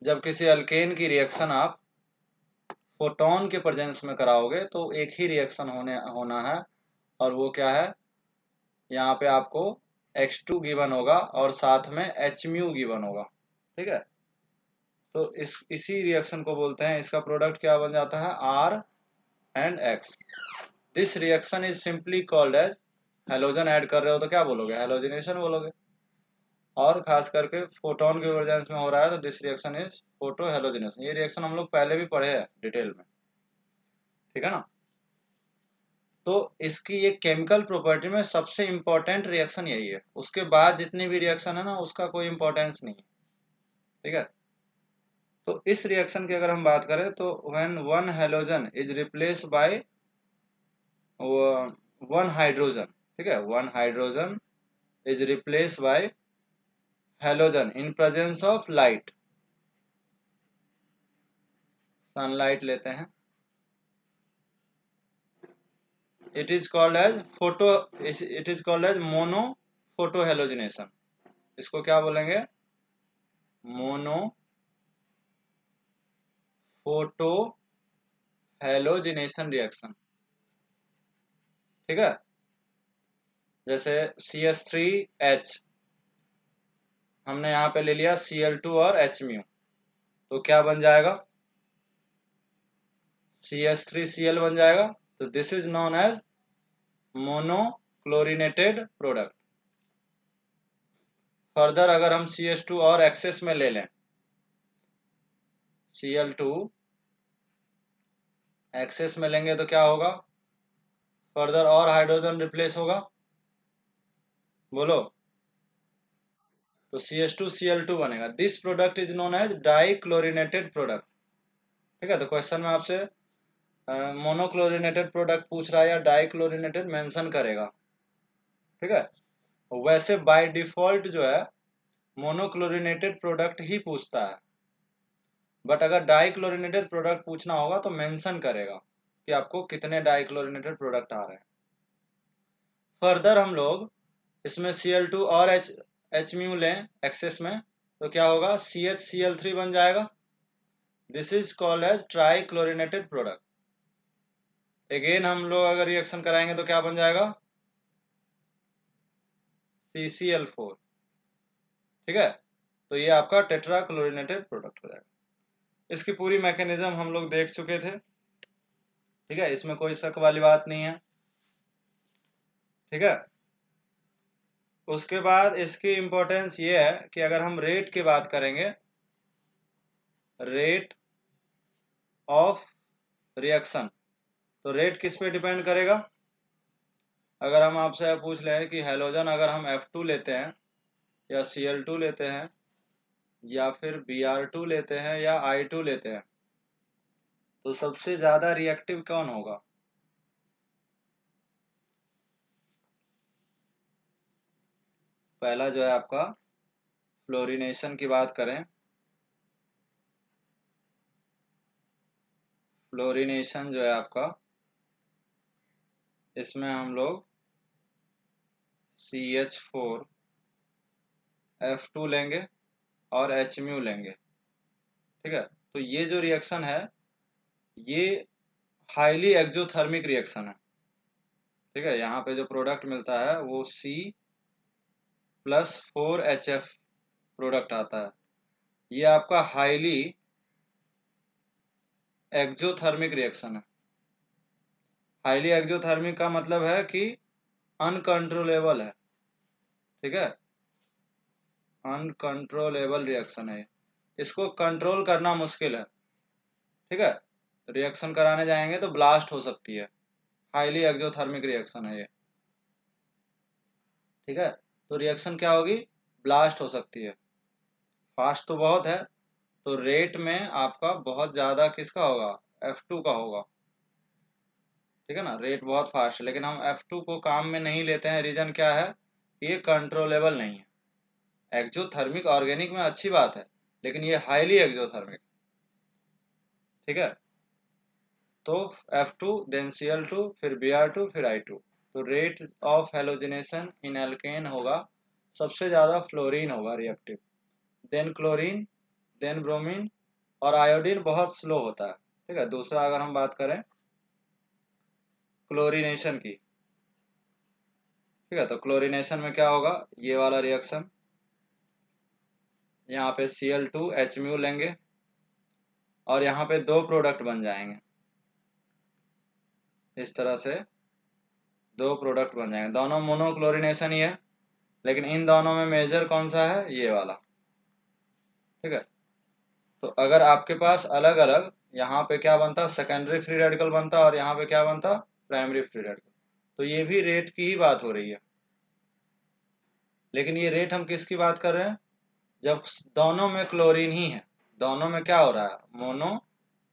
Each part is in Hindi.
जब किसी अल्केन की रिएक्शन आप फोटोन के प्रेजेंस में कराओगे तो एक ही रिएक्शन होना है, और वो क्या है, यहाँ पे आपको H2 गिवन होगा और साथ में H म्यू गिवन होगा। ठीक है, तो इसी रिएक्शन को बोलते हैं, इसका प्रोडक्ट क्या बन जाता है, R and X। This reaction is simply called as, halogen add कर रहे हो तो क्या बोलोगे, हेलोजिनेशन बोलोगे। और खास करके फोटोन के प्रेजेंस में हो रहा है तो this reaction is photo halogenation. ये रिएक्शन हम लोग पहले भी पढ़े हैं डिटेल में, ठीक है ना। तो इसकी ये केमिकल प्रॉपर्टी में सबसे इंपॉर्टेंट रिएक्शन यही है, उसके बाद जितनी भी रिएक्शन है ना उसका कोई इंपॉर्टेंस नहीं है। ठीक है, तो इस रिएक्शन की अगर हम बात करें तो when one halogen is replace by one hydrogen, ठीक है, one hydrogen is replace by halogen in presence of light, sunlight लेते हैं, it is called as photo, it is called as mono photo halogenation. इसको क्या बोलेंगे, मोनो फोटो हेलोजिनेशन रिएक्शन। ठीक है, जैसे CH3H हमने यहाँ पे ले लिया Cl2 और H म्यू, तो क्या बन जाएगा, CH3Cl बन जाएगा। तो this is known as monochlorinated product. Further अगर हम CH2 और एक्सेस में ले लें, Cl2 एक्सेस में लेंगे तो क्या होगा, फर्दर और हाइड्रोजन रिप्लेस होगा, बोलो, तो CH2Cl2 बनेगा। This product is known as dichlorinated product. ठीक है, तो क्वेश्चन में आपसे मोनोक्लोरिनेटेड प्रोडक्ट पूछ रहा है या डाई क्लोरिनेटेड मेंशन करेगा। ठीक है, वैसे बाय डिफॉल्ट जो है मोनोक्लोरिनेटेड प्रोडक्ट ही पूछता है, बट अगर डाई क्लोरिनेटेड प्रोडक्ट पूछना होगा तो मेंशन करेगा कि आपको कितने डाई क्लोरिनेटेड प्रोडक्ट आ रहे हैं। फर्दर हम लोग इसमें Cl2 और H म्यू लें एक्सेस में तो क्या होगा, CHCl3 बन जाएगा। This is called as trichlorinated product. Again हम लोग अगर रिएक्शन कराएंगे तो क्या बन जाएगा, CCl4। ठीक है, तो ये आपका टेट्रा क्लोरिनेटेड प्रोडक्ट हो जाएगा। इसकी पूरी मैकेनिज्म हम लोग देख चुके थे। ठीक है, इसमें कोई शक वाली बात नहीं है। ठीक है, उसके बाद इसकी इंपॉर्टेंस ये है कि अगर हम रेट की बात करेंगे, रेट ऑफ रिएक्शन, तो रेट किस पे डिपेंड करेगा। अगर हम आपसे पूछ लें कि हेलोजन अगर हम F2 लेते हैं या Cl2 लेते हैं या फिर Br2 लेते हैं या I2 लेते हैं तो सबसे ज्यादा रिएक्टिव कौन होगा। पहला जो है आपका फ्लोरिनेशन की बात करें, फ्लोरिनेशन जो है आपका, इसमें हम लोग CH4F2 लेंगे और H म्यू लेंगे। ठीक है, तो ये जो रिएक्शन है ये हाईली एक्सोथर्मिक रिएक्शन है। ठीक है, यहाँ पे जो प्रोडक्ट मिलता है वो C+4HF प्रोडक्ट आता है। ये आपका हाईली एक्सोथर्मिक रिएक्शन है। हाईली एक्सोथर्मिक का मतलब है कि अनकंट्रोलेबल है। ठीक है, अनकंट्रोलेबल रिएक्शन है, इसको कंट्रोल करना मुश्किल है। ठीक है, रिएक्शन कराने जाएंगे तो ब्लास्ट हो सकती है, हाईली एक्सोथर्मिक रिएक्शन है ये। ठीक है, तो रिएक्शन क्या होगी, ब्लास्ट हो सकती है। फास्ट तो बहुत है, तो रेट में आपका बहुत ज़्यादा किसका होगा, F2 का होगा। ठीक है ना, रेट बहुत फास्ट है, लेकिन हम F2 को काम में नहीं लेते हैं। रीज़न क्या है, ये कंट्रोलेबल नहीं है। एक्सोथर्मिक ऑर्गेनिक में अच्छी बात है, लेकिन ये हाईली एक्सोथर्मिक। ठीक है, तो F2 देन Cl2 फिर Br2 फिर I2। तो rate of halogenation in alkane होगा, सबसे ज़्यादा फ्लोरीन होगा reactive, then chlorine, then bromine, और आयोडीन बहुत स्लो होता है। ठीक है, दूसरा अगर हम बात करें क्लोरीनेशन की, ठीक है, तो क्लोरीनेशन में क्या होगा, ये वाला रिएक्शन, यहाँ पे Cl2H म्यू लेंगे और यहाँ पे दो प्रोडक्ट बन जाएंगे, इस तरह से दो प्रोडक्ट बन जाएंगे। दोनों मोनोक्लोरीनेशन ही है, लेकिन इन दोनों में मेजर कौन सा है, ये वाला। ठीक है, तो अगर आपके पास अलग अलग, यहाँ पे क्या बनता, सेकेंडरी फ्री रेडिकल बनता और यहाँ पे क्या बनता, प्राइमरी फ्री रेडिकल, तो ये भी रेट की ही बात हो रही है। लेकिन ये रेट हम किसकी बात कर रहे हैं, जब दोनों में क्लोरीन ही है, दोनों में क्या हो रहा है, मोनो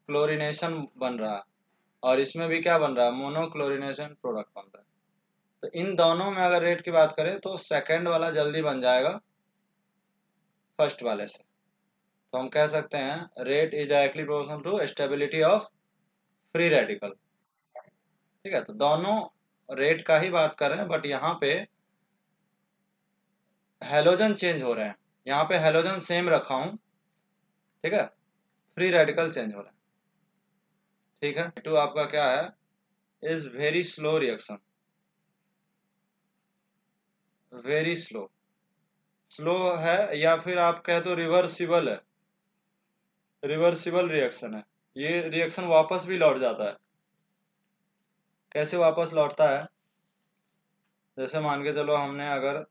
क्लोरीनेशन बन रहा है, और इसमें भी क्या बन रहा है, मोनो क्लोरीनेशन प्रोडक्ट बन रहा है। तो इन दोनों में अगर रेट की बात करें तो सेकंड वाला जल्दी बन जाएगा फर्स्ट वाले से। तो हम कह सकते हैं rate is directly proportional to stability of free radical. ठीक है, तो दोनों रेट का ही बात कर रहे हैं, बट यहाँ पे हेलोजन चेंज हो रहे हैं, यहाँ पे हेलोजन सेम रखा हूं। ठीक है, फ्री रेडिकल चेंज हो रहे हैं। ठीक है, टू आपका क्या है, is very slow reaction, very slow, slow है, या फिर आप कह दो रिवर्सिबल है, रिवर्सिबल रिएक्शन है। ये रिएक्शन वापस भी लौट जाता है। कैसे वापस लौटता है, जैसे मान के चलो हमने अगर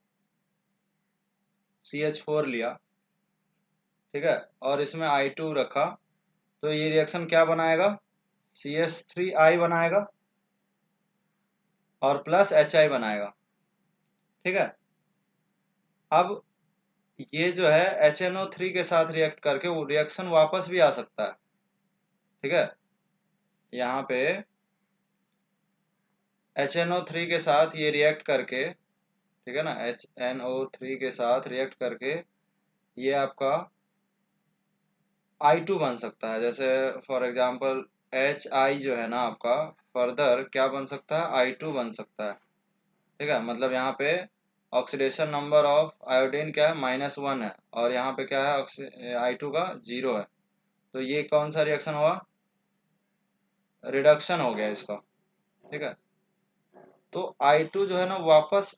CH4 लिया, ठीक है, और इसमें I2 रखा, तो ये रिएक्शन क्या बनाएगा, CH3I बनाएगा और प्लस HI बनाएगा। ठीक है, अब ये जो है HNO3 के साथ रिएक्ट करके वो रिएक्शन वापस भी आ सकता है। ठीक है, यहाँ पे HNO3 के साथ ये रिएक्ट करके, ठीक है ना, HNO3 के साथ रिएक्ट करके ये आपका I2 बन सकता है। जैसे फॉर एग्जांपल HI जो है ना आपका, फर्दर क्या बन सकता है, I2 बन सकता है। ठीक है, मतलब यहाँ पे ऑक्सीडेशन नंबर ऑफ आयोडीन क्या है, -1 है, और यहाँ पे क्या है, I2 का 0 है। तो ये कौन सा रिएक्शन हुआ, रिडक्शन हो गया इसका। ठीक है, तो I2 जो है ना वापस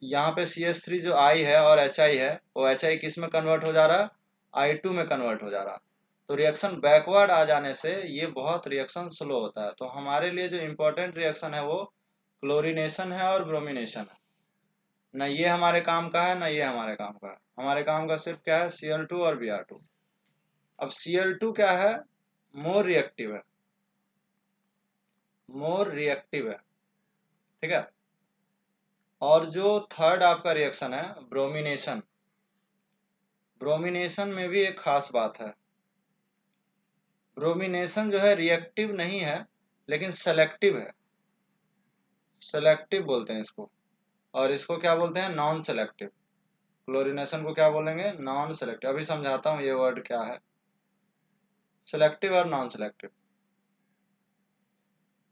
यहाँ पे CH3 जो I है और HI है, वो HI किस में कन्वर्ट हो जा रहा है, I2 में कन्वर्ट हो जा रहा है। तो रिएक्शन बैकवर्ड आ जाने से ये बहुत रिएक्शन स्लो होता है। तो हमारे लिए जो इम्पोर्टेंट रिएक्शन है वो क्लोरीनेशन है और ब्रोमिनेशन है। ना ये हमारे काम का है, ना ये हमारे काम का है। हमारे काम का सिर्फ क्या है, Cl2 और Br2। अब Cl2 क्या है, मोर रिएक्टिव है, मोर रिएक्टिव है। ठीक है, और जो थर्ड आपका रिएक्शन है ब्रोमिनेशन, ब्रोमिनेशन में भी एक खास बात है। ब्रोमिनेशन जो है रिएक्टिव नहीं है, लेकिन सेलेक्टिव है, सेलेक्टिव बोलते हैं इसको, और इसको क्या बोलते हैं, नॉन सेलेक्टिव। क्लोरीनेशन को क्या बोलेंगे, नॉन सेलेक्टिव। अभी समझाता हूँ ये वर्ड क्या है, सेलेक्टिव और नॉन सेलेक्टिव।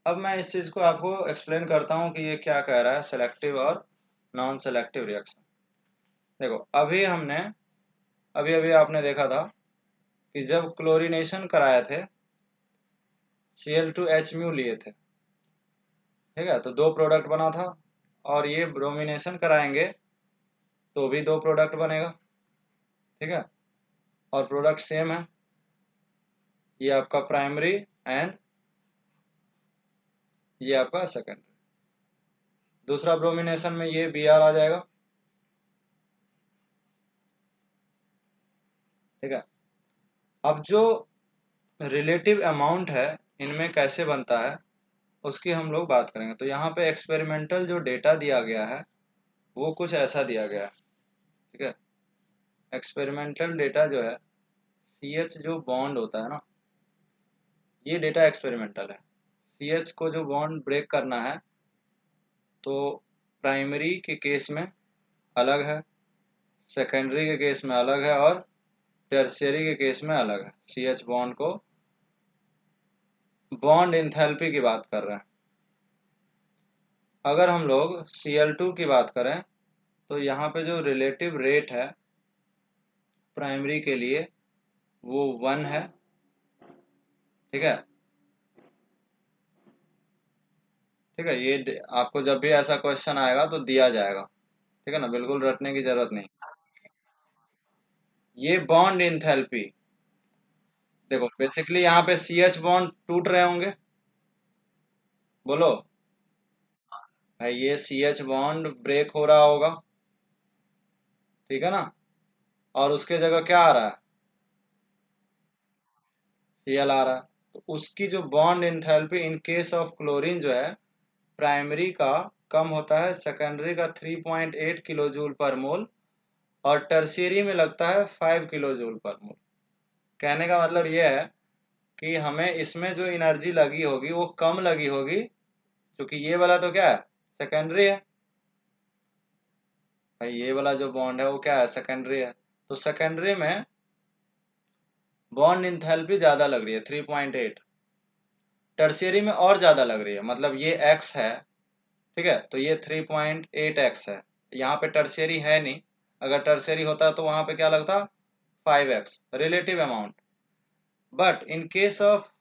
अब मैं इस चीज को आपको एक्सप्लेन करता हूँ कि ये क्या कह रहा है, सेलेक्टिव और नॉन सेलेक्टिव रिएक्शन। देखो, अभी अभी आपने देखा था कि जब क्लोरीनेशन कराए थे, Cl2H म्यू लिए थे, ठीक है, तो दो प्रोडक्ट बना था, और ये ब्रोमिनेशन कराएंगे तो भी दो प्रोडक्ट बनेगा। ठीक है, और प्रोडक्ट सेम है, ये आपका प्राइमरी एंड ये आपका सेकेंडरी। दूसरा ब्रोमिनेशन में ये Br आ जाएगा। ठीक है, अब जो रिलेटिव अमाउंट है इनमें कैसे बनता है उसकी हम लोग बात करेंगे। तो यहाँ पे एक्सपेरिमेंटल जो डेटा दिया गया है वो कुछ ऐसा दिया गया है। ठीक है, एक्सपेरिमेंटल डेटा जो है, CH जो बॉन्ड होता है ना, ये डेटा एक्सपेरिमेंटल है। CH को जो बॉन्ड ब्रेक करना है तो प्राइमरी के केस में अलग है, सेकेंडरी के केस में अलग है, और टर्शियरी के केस में अलग है। CH बॉन्ड को बॉन्ड इंथैल्पी की बात कर रहे हैं। अगर हम लोग Cl2 की बात करें तो यहाँ पे जो रिलेटिव रेट है प्राइमरी के लिए वो 1 है, ठीक है। ठीक है, ये आपको जब भी ऐसा क्वेश्चन आएगा तो दिया जाएगा, ठीक है ना, बिल्कुल रटने की जरूरत नहीं। ये बॉन्ड इंथैल्पी, देखो बेसिकली यहाँ पे CH बॉन्ड टूट रहे होंगे, बोलो भाई, ये CH बॉन्ड ब्रेक हो रहा होगा, ठीक है ना, और उसके जगह क्या आ रहा है, Cl आ रहा है। तो उसकी जो bond enthalpy in case of chlorine जो है, प्राइमरी का कम होता है, सेकेंडरी का 3.8 किलो जूल पर मोल, और टर्शियरी में लगता है 5 किलो जूल पर मोल। कहने का मतलब ये है कि हमें इसमें जो एनर्जी लगी होगी वो कम लगी होगी, क्योंकि ये वाला तो क्या है, सेकेंडरी है भाई, ये वाला जो बॉन्ड है वो क्या है, सेकेंडरी है। तो सेकेंडरी में बॉन्ड इंथैल्पी ज्यादा लग रही है 3.8, टर्शियरी में और ज्यादा लग रही है, मतलब ये x है, ठीक है, तो ये 3.8x है। यहाँ पे टर्शियरी है नहीं, अगर टर्शियरी होता तो वहां पे क्या लगता, 5x relative amount. But in case of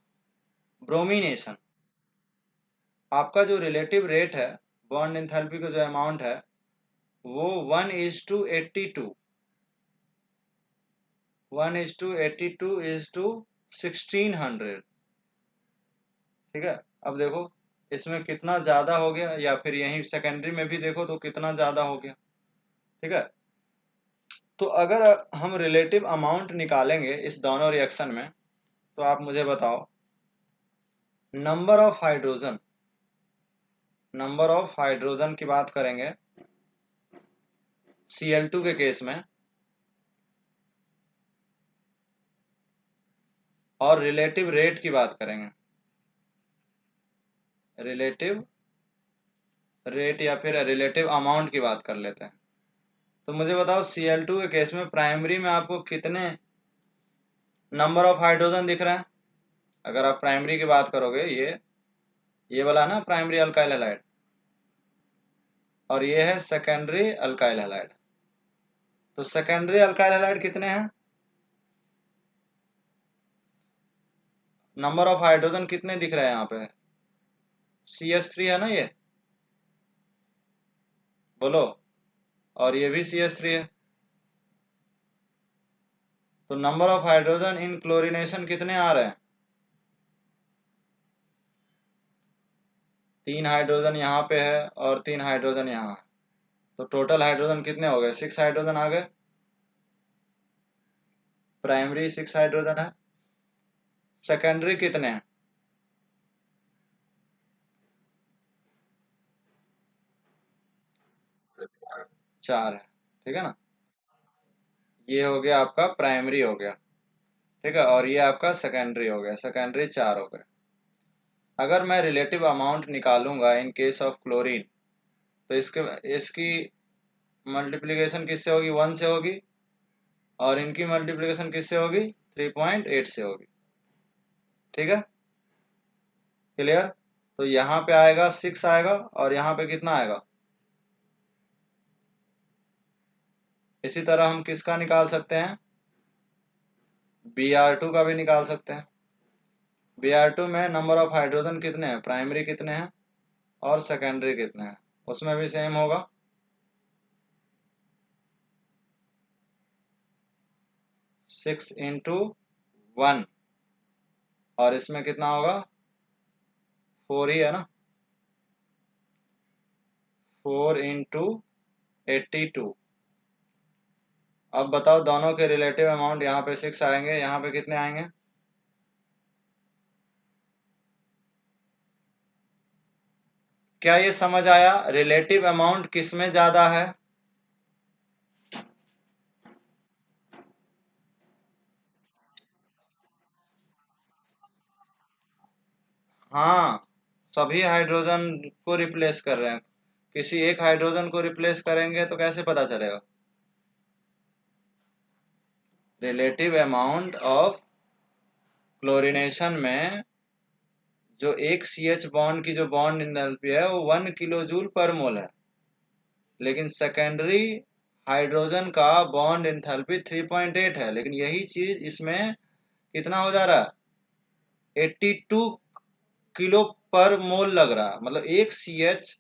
bromination, आपका जो रिलेटिव रेट है बॉन्ड इंथैल्पी का जो अमाउंट है वो 1:82, 1:82 ठीक है। अब देखो इसमें कितना ज्यादा हो गया, या फिर यहीं सेकेंडरी में भी देखो तो कितना ज्यादा हो गया, ठीक है। तो अगर हम रिलेटिव अमाउंट निकालेंगे इस दोनों रिएक्शन में, तो आप मुझे बताओ, number of hydrogen, number of hydrogen की बात करेंगे Cl2 के केस में, और रिलेटिव रेट की बात करेंगे, रिलेटिव रेट या फिर रिलेटिव अमाउंट की बात कर लेते हैं। तो मुझे बताओ Cl2 के केस में प्राइमरी में आपको कितने नंबर ऑफ हाइड्रोजन दिख रहे हैं। अगर आप प्राइमरी की बात करोगे, ये वाला है ना प्राइमरी अल्काइल हैलाइड, और ये है सेकेंडरी अल्काइल हैलाइड। तो सेकेंडरी अल्काइल हैलाइड कितने हैं, नंबर ऑफ हाइड्रोजन कितने दिख रहे हैं यहाँ पे, CH3 है ना ये, बोलो, और ये भी CH3 है। तो number of hydrogen in chlorination कितने आ रहे हैं, 3 हाइड्रोजन यहाँ पे है और 3 हाइड्रोजन यहाँ है। तो टोटल हाइड्रोजन कितने हो गए, 6 हाइड्रोजन आ गए, प्राइमरी 6 हाइड्रोजन है, सेकेंडरी कितने हैं, 4 है, ठीक है ना। ये हो गया आपका प्राइमरी हो गया, ठीक है, और ये आपका सेकेंडरी हो गया, सेकेंडरी 4 हो गए। अगर मैं रिलेटिव अमाउंट निकालूंगा इन केस ऑफ क्लोरीन, तो इसकी मल्टीप्लिकेशन किससे होगी, 1 से होगी, और इनकी मल्टीप्लिकेशन किससे होगी, 3.8 से होगी, ठीक है, क्लियर। तो यहाँ पे आएगा 6 आएगा, और यहाँ पे कितना आएगा। इसी तरह हम किसका निकाल सकते हैं, Br2 का भी निकाल सकते हैं। Br2 में नंबर ऑफ हाइड्रोजन कितने हैं, प्राइमरी कितने हैं और सेकेंडरी कितने हैं, उसमें भी सेम होगा, 6 × 1, और इसमें कितना होगा, 4 ही है ना, 4 × 82। अब बताओ दोनों के रिलेटिव अमाउंट, यहाँ पे 6 आएंगे, यहाँ पे कितने आएंगे, क्या ये समझ आया, रिलेटिव अमाउंट किस में ज्यादा है। हाँ, सभी हाइड्रोजन को रिप्लेस कर रहे हैं, किसी एक हाइड्रोजन को रिप्लेस करेंगे तो कैसे पता चलेगा, रिलेटिव अमाउंट ऑफ क्लोरीनेशन में जो एक CH बॉन्ड की जो बॉन्ड एंथैल्पी है वो 1 किलो जूल पर मोल है, लेकिन सेकेंडरी हाइड्रोजन का बॉन्ड एंथैल्पी 3.8 है, लेकिन यही चीज इसमें कितना हो जा रहा है, 82 किलो पर मोल लग रहा है। मतलब एक सी एच,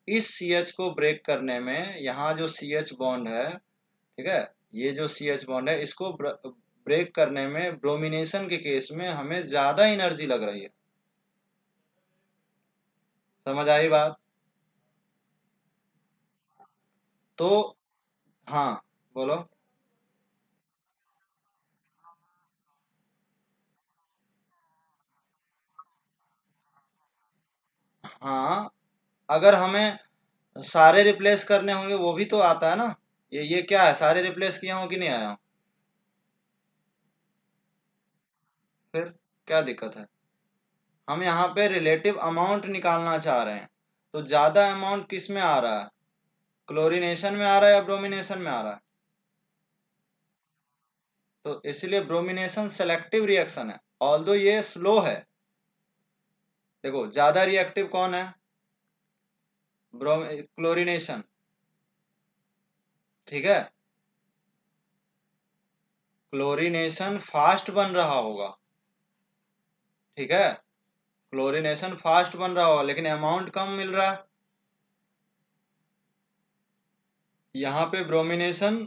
इस सी एच को ब्रेक करने में, यहाँ जो सी एच बॉन्ड है, ठीक है, ये जो सी एच बॉन्ड है, इसको ब्रेक करने में ब्रोमिनेशन के केस में हमें ज्यादा एनर्जी लग रही है। समझ आई बात? तो हाँ, बोलो। हाँ, अगर हमें सारे रिप्लेस करने होंगे वो भी तो आता है ना। ये क्या है, सारे रिप्लेस किया हूँ कि नहीं आया हूँ? फिर क्या दिक्कत है? हम यहाँ पे रिलेटिव अमाउंट निकालना चाह रहे हैं, तो ज्यादा अमाउंट किस में आ रहा है, क्लोरीनेशन में आ रहा है या ब्रोमिनेशन में आ रहा है? तो इसलिए ब्रोमिनेशन सेलेक्टिव रिएक्शन है, ऑल्दो ये स्लो है। देखो ज्यादा रिएक्टिव कौन है, क्लोरीनेशन, ठीक है, क्लोरीनेशन फास्ट बन रहा होगा, ठीक है, क्लोरीनेशन फास्ट बन रहा होगा, लेकिन अमाउंट कम मिल रहा है। यहाँ पे ब्रोमिनेशन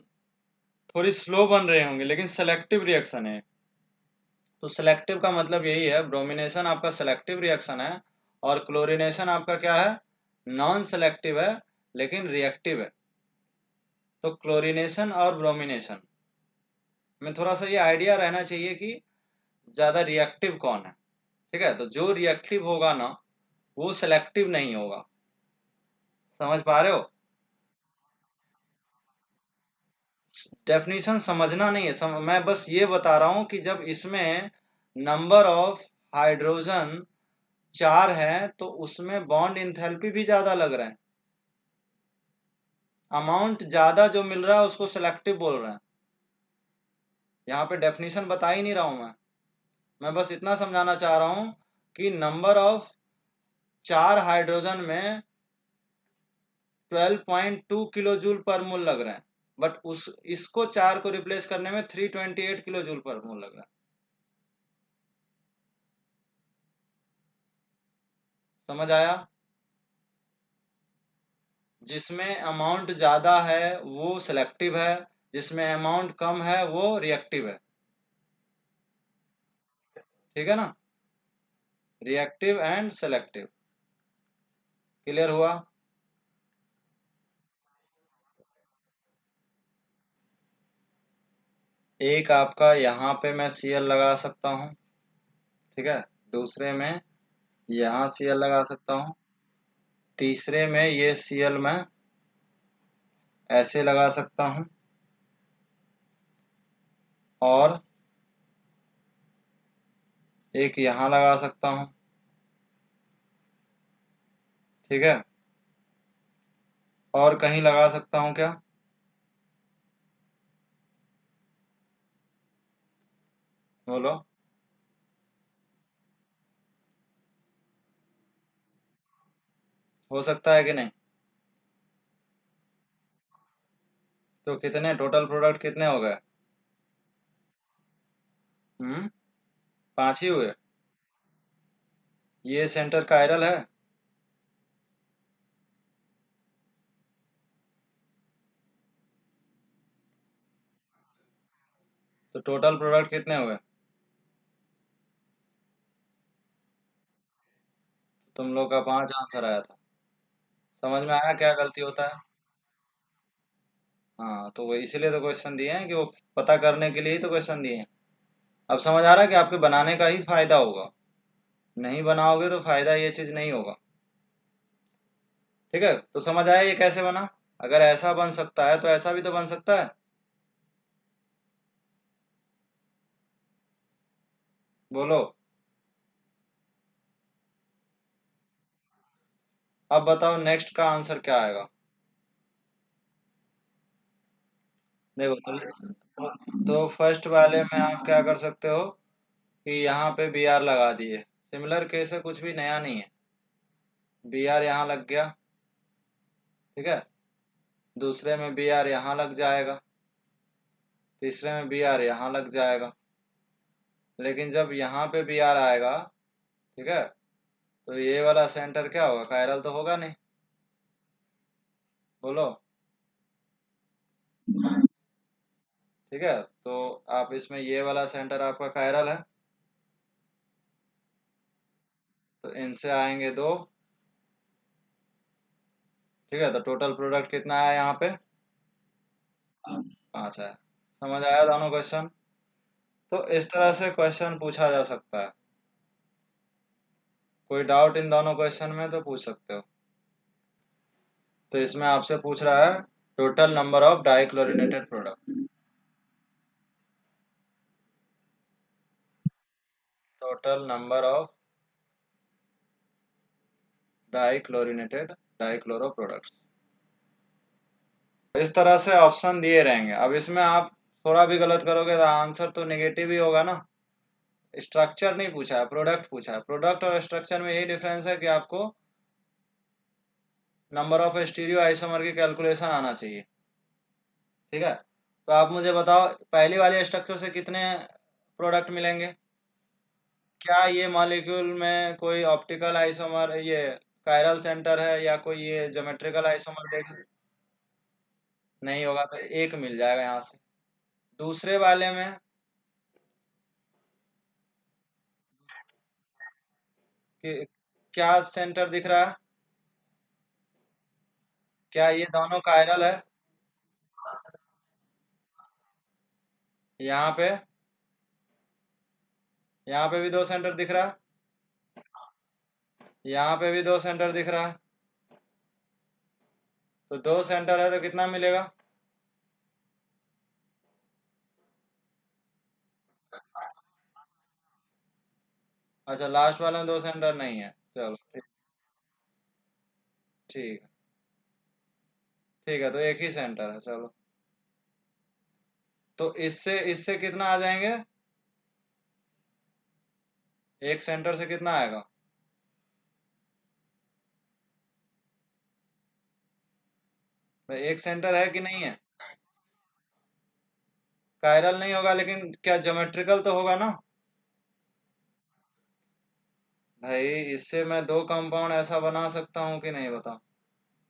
थोड़ी स्लो बन रहे होंगे, लेकिन सेलेक्टिव रिएक्शन है। तो सेलेक्टिव का मतलब यही है, ब्रोमिनेशन आपका सेलेक्टिव रिएक्शन है और क्लोरीनेशन आपका क्या है, नॉन सेलेक्टिव है लेकिन रिएक्टिव है। तो क्लोरीनेशन और ब्रोमिनेशन में थोड़ा सा ये आइडिया रहना चाहिए कि ज्यादा रिएक्टिव कौन है, ठीक है। तो जो रिएक्टिव होगा ना, वो सेलेक्टिव नहीं होगा। समझ पा रहे हो? डेफिनेशन समझना नहीं है, मैं बस ये बता रहा हूं कि जब इसमें नंबर ऑफ हाइड्रोजन 4 है तो उसमें बॉन्ड इंथैल्पी भी ज्यादा लग रहे हैं। अमाउंट ज्यादा जो मिल रहा है उसको सिलेक्टिव बोल रहे हैं। यहाँ पे डेफिनेशन बता ही नहीं रहा हूं मैं बस इतना समझाना चाह रहा हूं कि नंबर ऑफ 4 हाइड्रोजन में 12.2 किलो जूल पर मोल लग रहे हैं, बट उस इसको 4 को रिप्लेस करने में 328 किलो जूल पर मोल लग रहा है। समझ आया? जिसमें अमाउंट ज्यादा है वो सिलेक्टिव है, जिसमें अमाउंट कम है वो रिएक्टिव है। ठीक है ना, रिएक्टिव एंड सेलेक्टिव। क्लियर हुआ? एक आपका यहाँ पे मैं सीएल लगा सकता हूँ, ठीक है, दूसरे में यहाँ सीएल लगा सकता हूँ, तीसरे में ये सीएल मैं ऐसे लगा सकता हूँ, और एक यहाँ लगा सकता हूँ, ठीक है, और कहीं लगा सकता हूँ क्या? बोलो। हो सकता है कि नहीं? तो कितने टोटल प्रोडक्ट कितने हो गए? 5 ही हुए। ये सेंटर कायरल है। तो टोटल प्रोडक्ट कितने हुए? तुम लोग का 5 आंसर आया था। समझ में आया क्या गलती होता है? हाँ, तो वो इसीलिए तो क्वेश्चन दिए हैं कि वो पता करने के लिए ही तो क्वेश्चन दिए हैं। अब समझ आ रहा है कि आपके बनाने का ही फायदा होगा, नहीं बनाओगे तो फायदा ये चीज नहीं होगा। ठीक है, तो समझ आया ये कैसे बना? अगर ऐसा बन सकता है तो ऐसा भी तो बन सकता है। बोलो। अब बताओ नेक्स्ट का आंसर क्या आएगा। देखो तो फर्स्ट वाले में आप क्या कर सकते हो कि यहाँ पे बी आर लगा दिए, सिमिलर केस है, कुछ भी नया नहीं है। बी आर यहाँ लग गया, ठीक है, दूसरे में बी आर यहाँ लग जाएगा, तीसरे में बी आर यहाँ लग जाएगा। लेकिन जब यहाँ पे बी आर आएगा, ठीक है, तो ये वाला सेंटर क्या होगा, कायरल तो होगा नहीं। बोलो। ठीक है, तो आप इसमें ये वाला सेंटर आपका कायरल है, तो इनसे आएंगे दो। ठीक है, तो टोटल प्रोडक्ट कितना है यहाँ पे, 5 है। समझ आया दोनों क्वेश्चन? तो इस तरह से क्वेश्चन पूछा जा सकता है। कोई डाउट इन दोनों क्वेश्चन में तो पूछ सकते हो। तो इसमें आपसे पूछ रहा है total number of dichlorinated product. Total number of dichlorinated dichloro products. इस तरह से ऑप्शन दिए रहेंगे। अब इसमें आप थोड़ा भी गलत करोगे तो आंसर तो नेगेटिव ही होगा ना। स्ट्रक्चर नहीं पूछा है, प्रोडक्ट पूछा है। प्रोडक्ट और स्ट्रक्चर में यही डिफरेंस है कि आपको नंबर ऑफ स्टीरियो आइसोमर की कैलकुलेशन आना चाहिए। ठीक है, तो आप मुझे बताओ पहली वाली स्ट्रक्चर से कितने प्रोडक्ट मिलेंगे। क्या ये मॉलिक्यूल में कोई ऑप्टिकल आइसोमर, ये कायरल सेंटर है, या कोई ये ज्योमेट्रिकल आइसोमर देख नहीं होगा, तो एक मिल जाएगा यहाँ से। दूसरे वाले में कि, क्या सेंटर दिख रहा है, क्या ये दोनों कायरल है। यहाँ पे, यहाँ पे भी दो सेंटर दिख रहा है, यहाँ पे भी दो सेंटर दिख रहा है। तो दो सेंटर है तो कितना मिलेगा। अच्छा, लास्ट वाले में दो सेंटर नहीं है, चलो ठीक। ठीक है, ठीक है, तो एक ही सेंटर है, चलो। तो इससे इससे कितना आ जाएंगे, एक सेंटर से कितना आएगा। तो एक सेंटर है कि नहीं है। कायरल नहीं होगा, लेकिन क्या ज्योमेट्रिकल तो होगा ना। भाई इससे मैं दो कंपाउंड ऐसा बना सकता हूँ कि नहीं, बताओ।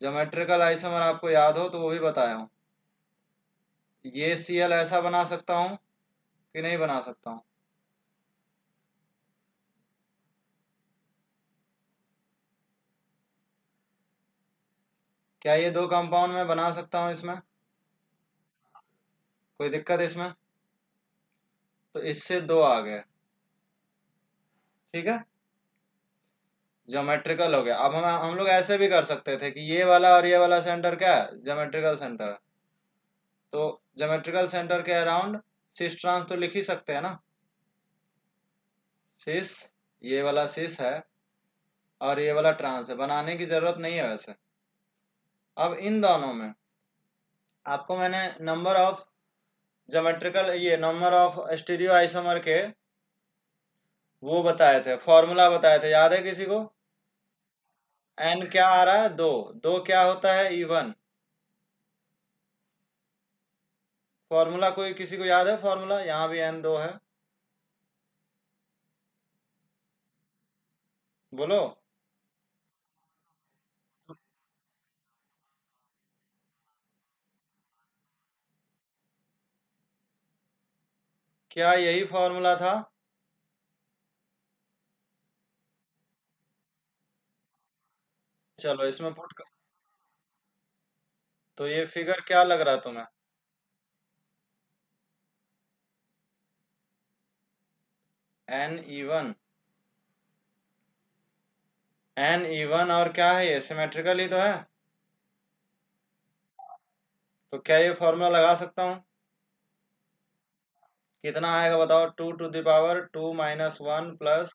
ज्योमेट्रिकल आइसोमर आपको याद हो तो वो भी बताया हूँ। ये Cl ऐसा बना सकता हूँ कि नहीं बना सकता हूँ। क्या ये दो कंपाउंड में बना सकता हूँ इसमें, कोई दिक्कत इसमें। तो इससे दो आ गए। ठीक है, ज्योमेट्रिकल हो गया। अब हम लोग ऐसे भी कर सकते थे कि ये वाला और ये वाला सेंटर क्या है, ज्योमेट्रिकल सेंटर है। तो ज्योमेट्रिकल सेंटर के अराउंड सिस ट्रांस तो लिख ही सकते हैं ना। सिस, ये वाला सिस है और ये वाला ट्रांस है, बनाने की जरूरत नहीं है वैसे। अब इन दोनों में आपको मैंने नंबर ऑफ ज्योमेट्रिकल, ये नंबर ऑफ स्टीरियो आइसोमर के वो बताए थे, फॉर्मूला बताए थे, याद है किसी को। एन क्या आ रहा है, दो। दो क्या होता है, इवन। फॉर्मूला कोई किसी को याद है, फॉर्मूला यहाँ भी एन दो है। बोलो। क्या यही फॉर्मूला था। चलो इसमें पुट कर। तो ये फिगर क्या लग रहा है तुम्हें। एन इवन, एन इवन, और क्या है ये, सिमेट्रिकल ही तो है। तो क्या ये फॉर्मूला लगा सकता हूँ। कितना आएगा बताओ, 2 to the power 2 - 1 plus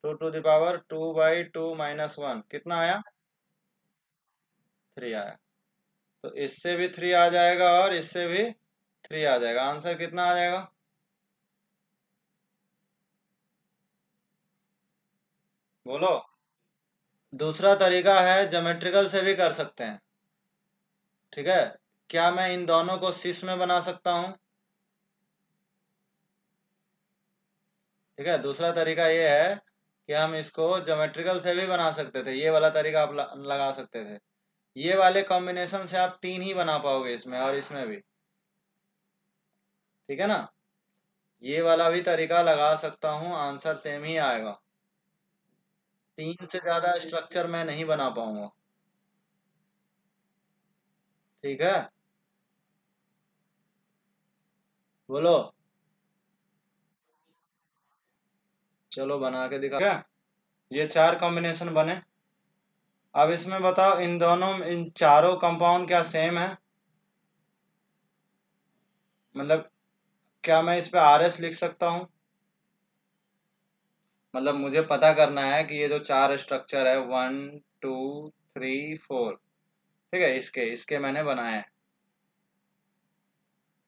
2 to the power 2/2 - 1 कितना आया, 3 आया। तो इससे भी 3 आ जाएगा और इससे भी 3 आ जाएगा। आंसर कितना आ जाएगा, बोलो। दूसरा तरीका है, ज्योमेट्रिकल से भी कर सकते हैं। ठीक है, क्या मैं इन दोनों को सिस में बना सकता हूं? ठीक है, दूसरा तरीका ये है कि हम इसको ज्योमेट्रिकल से भी बना सकते थे, ये वाला तरीका आप लगा सकते थे। ये वाले कॉम्बिनेशन से आप 3 ही बना पाओगे इसमें और इसमें भी। ठीक है ना, ये वाला भी तरीका लगा सकता हूँ, आंसर सेम ही आएगा। 3 से ज्यादा स्ट्रक्चर मैं नहीं बना पाऊंगा। ठीक है, बोलो। चलो बना के दिखा। ठीक है, ये 4 कॉम्बिनेशन बने। अब इसमें बताओ, इन दोनों, इन चारों कंपाउंड क्या सेम है? मतलब क्या मैं इस पे आर एस लिख सकता हूँ? मतलब मुझे पता करना है कि ये जो 4 स्ट्रक्चर है, 1 2 3 4, ठीक है, इसके इसके मैंने बनाए हैं।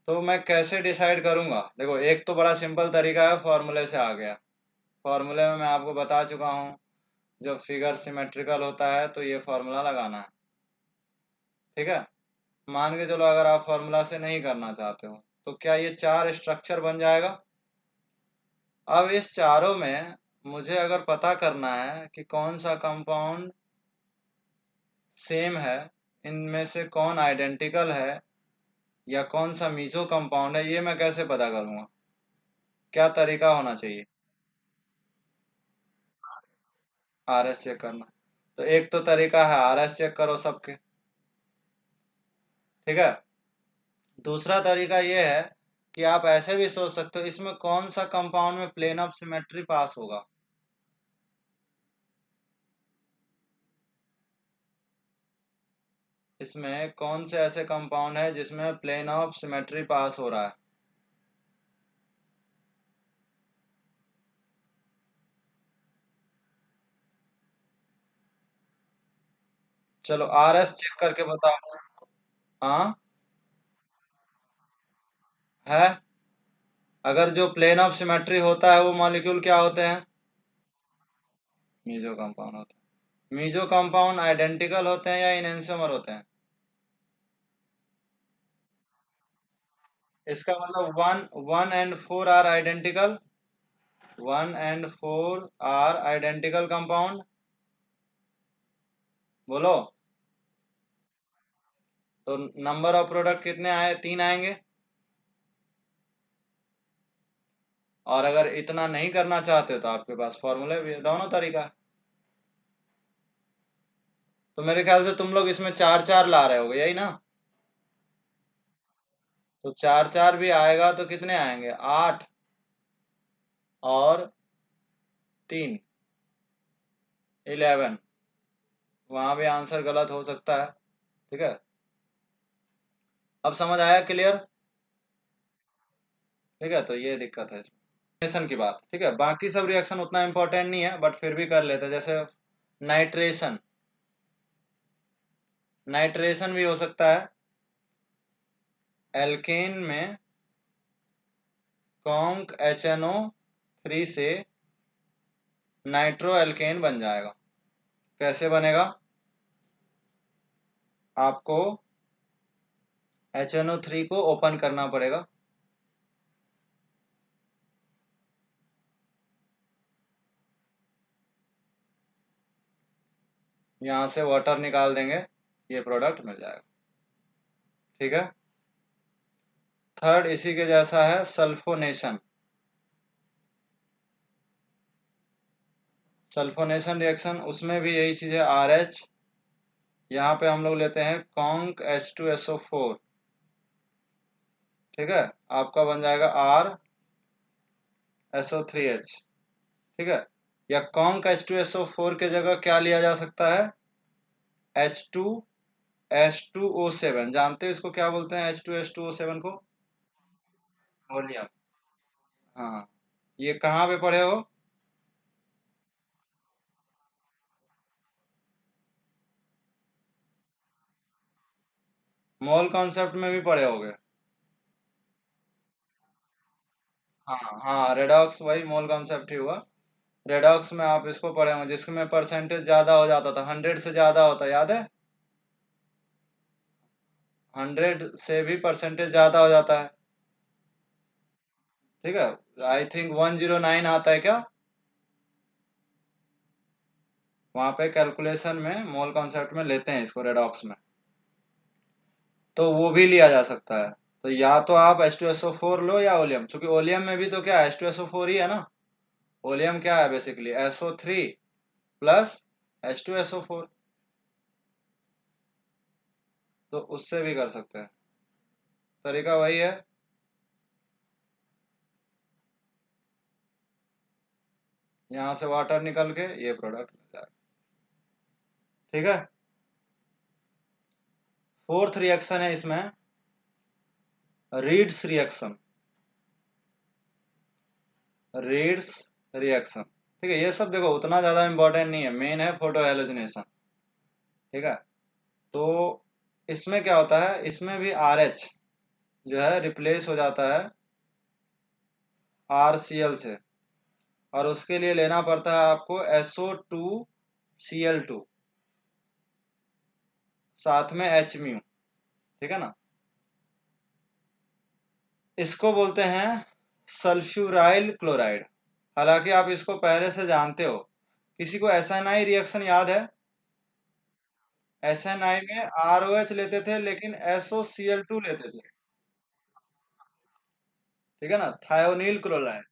तो मैं कैसे डिसाइड करूंगा? देखो, एक तो बड़ा सिंपल तरीका है, फॉर्मूले से आ गया। फॉर्मूले में मैं आपको बता चुका हूँ, जब फिगर सिमेट्रिकल होता है तो ये फॉर्मूला लगाना है। ठीक है, मान के चलो अगर आप फॉर्मूला से नहीं करना चाहते हो तो क्या ये 4 स्ट्रक्चर बन जाएगा? अब इस चारों में मुझे अगर पता करना है कि कौन सा कंपाउंड सेम है, इनमें से कौन आइडेंटिकल है या कौन सा मीजो कंपाउंड है, ये मैं कैसे पता करूंगा? क्या तरीका होना चाहिए? आर एस चेक करना। तो एक तो तरीका है आर एस चेक करो सबके। ठीक है, दूसरा तरीका ये है कि आप ऐसे भी सोच सकते हो, इसमें कौन सा कंपाउंड में प्लेन ऑफ सिमेट्री पास होगा। इसमें कौन से ऐसे कंपाउंड है जिसमें प्लेन ऑफ सिमेट्री पास हो रहा है? चलो आर एस चेक करके बताओ। हाँ, है। अगर जो प्लेन ऑफ सिमेट्री होता है वो मॉलिक्यूल क्या होते हैं? मीजो कंपाउंड होते हैं। मीजो कंपाउंड आइडेंटिकल होते हैं या इनएंसियोमर होते हैं? इसका मतलब 1 1 and 4 are identical. 1 and 4 are identical compound. बोलो। तो नंबर ऑफ प्रोडक्ट कितने आए? 3 आएंगे। और अगर इतना नहीं करना चाहते हो तो आपके पास फॉर्मूले भी है, दोनों तरीका है। तो मेरे ख्याल से तुम लोग इसमें 4 4 ला रहे होगे, यही ना? तो 4 4 भी आएगा तो कितने आएंगे? 8 और 3 11। वहां भी आंसर गलत हो सकता है। ठीक है, अब समझ आया? क्लियर? ठीक है, तो ये दिक्कत है रिएक्शन की बात। ठीक है, बाकी सब रिएक्शन उतना इंपॉर्टेंट नहीं है, बट फिर भी कर लेते हैं। जैसे नाइट्रेशन, नाइट्रेशन भी हो सकता है। एल्केन में कॉन्क HNO3 से नाइट्रो एल्केन बन जाएगा। कैसे बनेगा? आपको HNO3 को ओपन करना पड़ेगा। यहाँ से वाटर निकाल देंगे, ये प्रोडक्ट मिल जाएगा। ठीक है, थर्ड इसी के जैसा है, सल्फोनेशन। सल्फोनेशन रिएक्शन, उसमें भी यही चीज है, RH। यहाँ पे हम लोग लेते हैं कॉन्क H2SO4। ठीक है, आपका बन जाएगा RSO3H। ठीक है, या कॉन्क H2SO4 के जगह क्या लिया जा सकता है? H2H2O7। जानते हो इसको क्या बोलते हैं, H2H2O7 को? वोलियम। हाँ, ये कहाँ पे पढ़े हो? मोल कॉन्सेप्ट में भी पढ़े होगे। हाँ हाँ, रेडॉक्स वही मोल कॉन्सेप्ट ही हुआ। रेडॉक्स में आप इसको पढ़े होंगे, जिसमें परसेंटेज ज्यादा हो जाता था, 100 से ज्यादा होता, याद है? 100 से भी परसेंटेज ज़्यादा हो जाता है। ठीक है, आई थिंक 109 आता है क्या वहाँ पे कैलकुलेशन में, मोल कॉन्सेप्ट में लेते हैं इसको रेडॉक्स में, तो वो भी लिया जा सकता है। तो या तो आप H2SO4 लो या ओलियम, क्योंकि ओलियम में भी तो क्या है H2SO4 ही है ना। ओलियम क्या है बेसिकली SO3 प्लस H2SO4, तो उससे भी कर सकते हैं। तरीका वही है। यहाँ से वाटर निकल के ये प्रोडक्ट मिल जाएगा। ठीक है, फोर्थ रिएक्शन है इसमें रीड्स रिएक्शन। रीड्स रिएक्शन, ठीक है, ये सब देखो उतना ज़्यादा इंपॉर्टेंट नहीं है, मेन है फोटो हेलोजिनेशन। ठीक है, तो इसमें क्या होता है, इसमें भी RH जो है रिप्लेस हो जाता है RCl से, और उसके लिए लेना पड़ता है आपको SO2Cl2 साथ में Hmu। ठीक है ना, इसको बोलते हैं सल्फ्यूराइल क्लोराइड। हालांकि आप इसको पहले से जानते हो। किसी को SNI रिएक्शन याद है? SNI में ROH लेते थे लेकिन SOCl2 लेते थे। ठीक है ना, थायोनील क्लोराइड।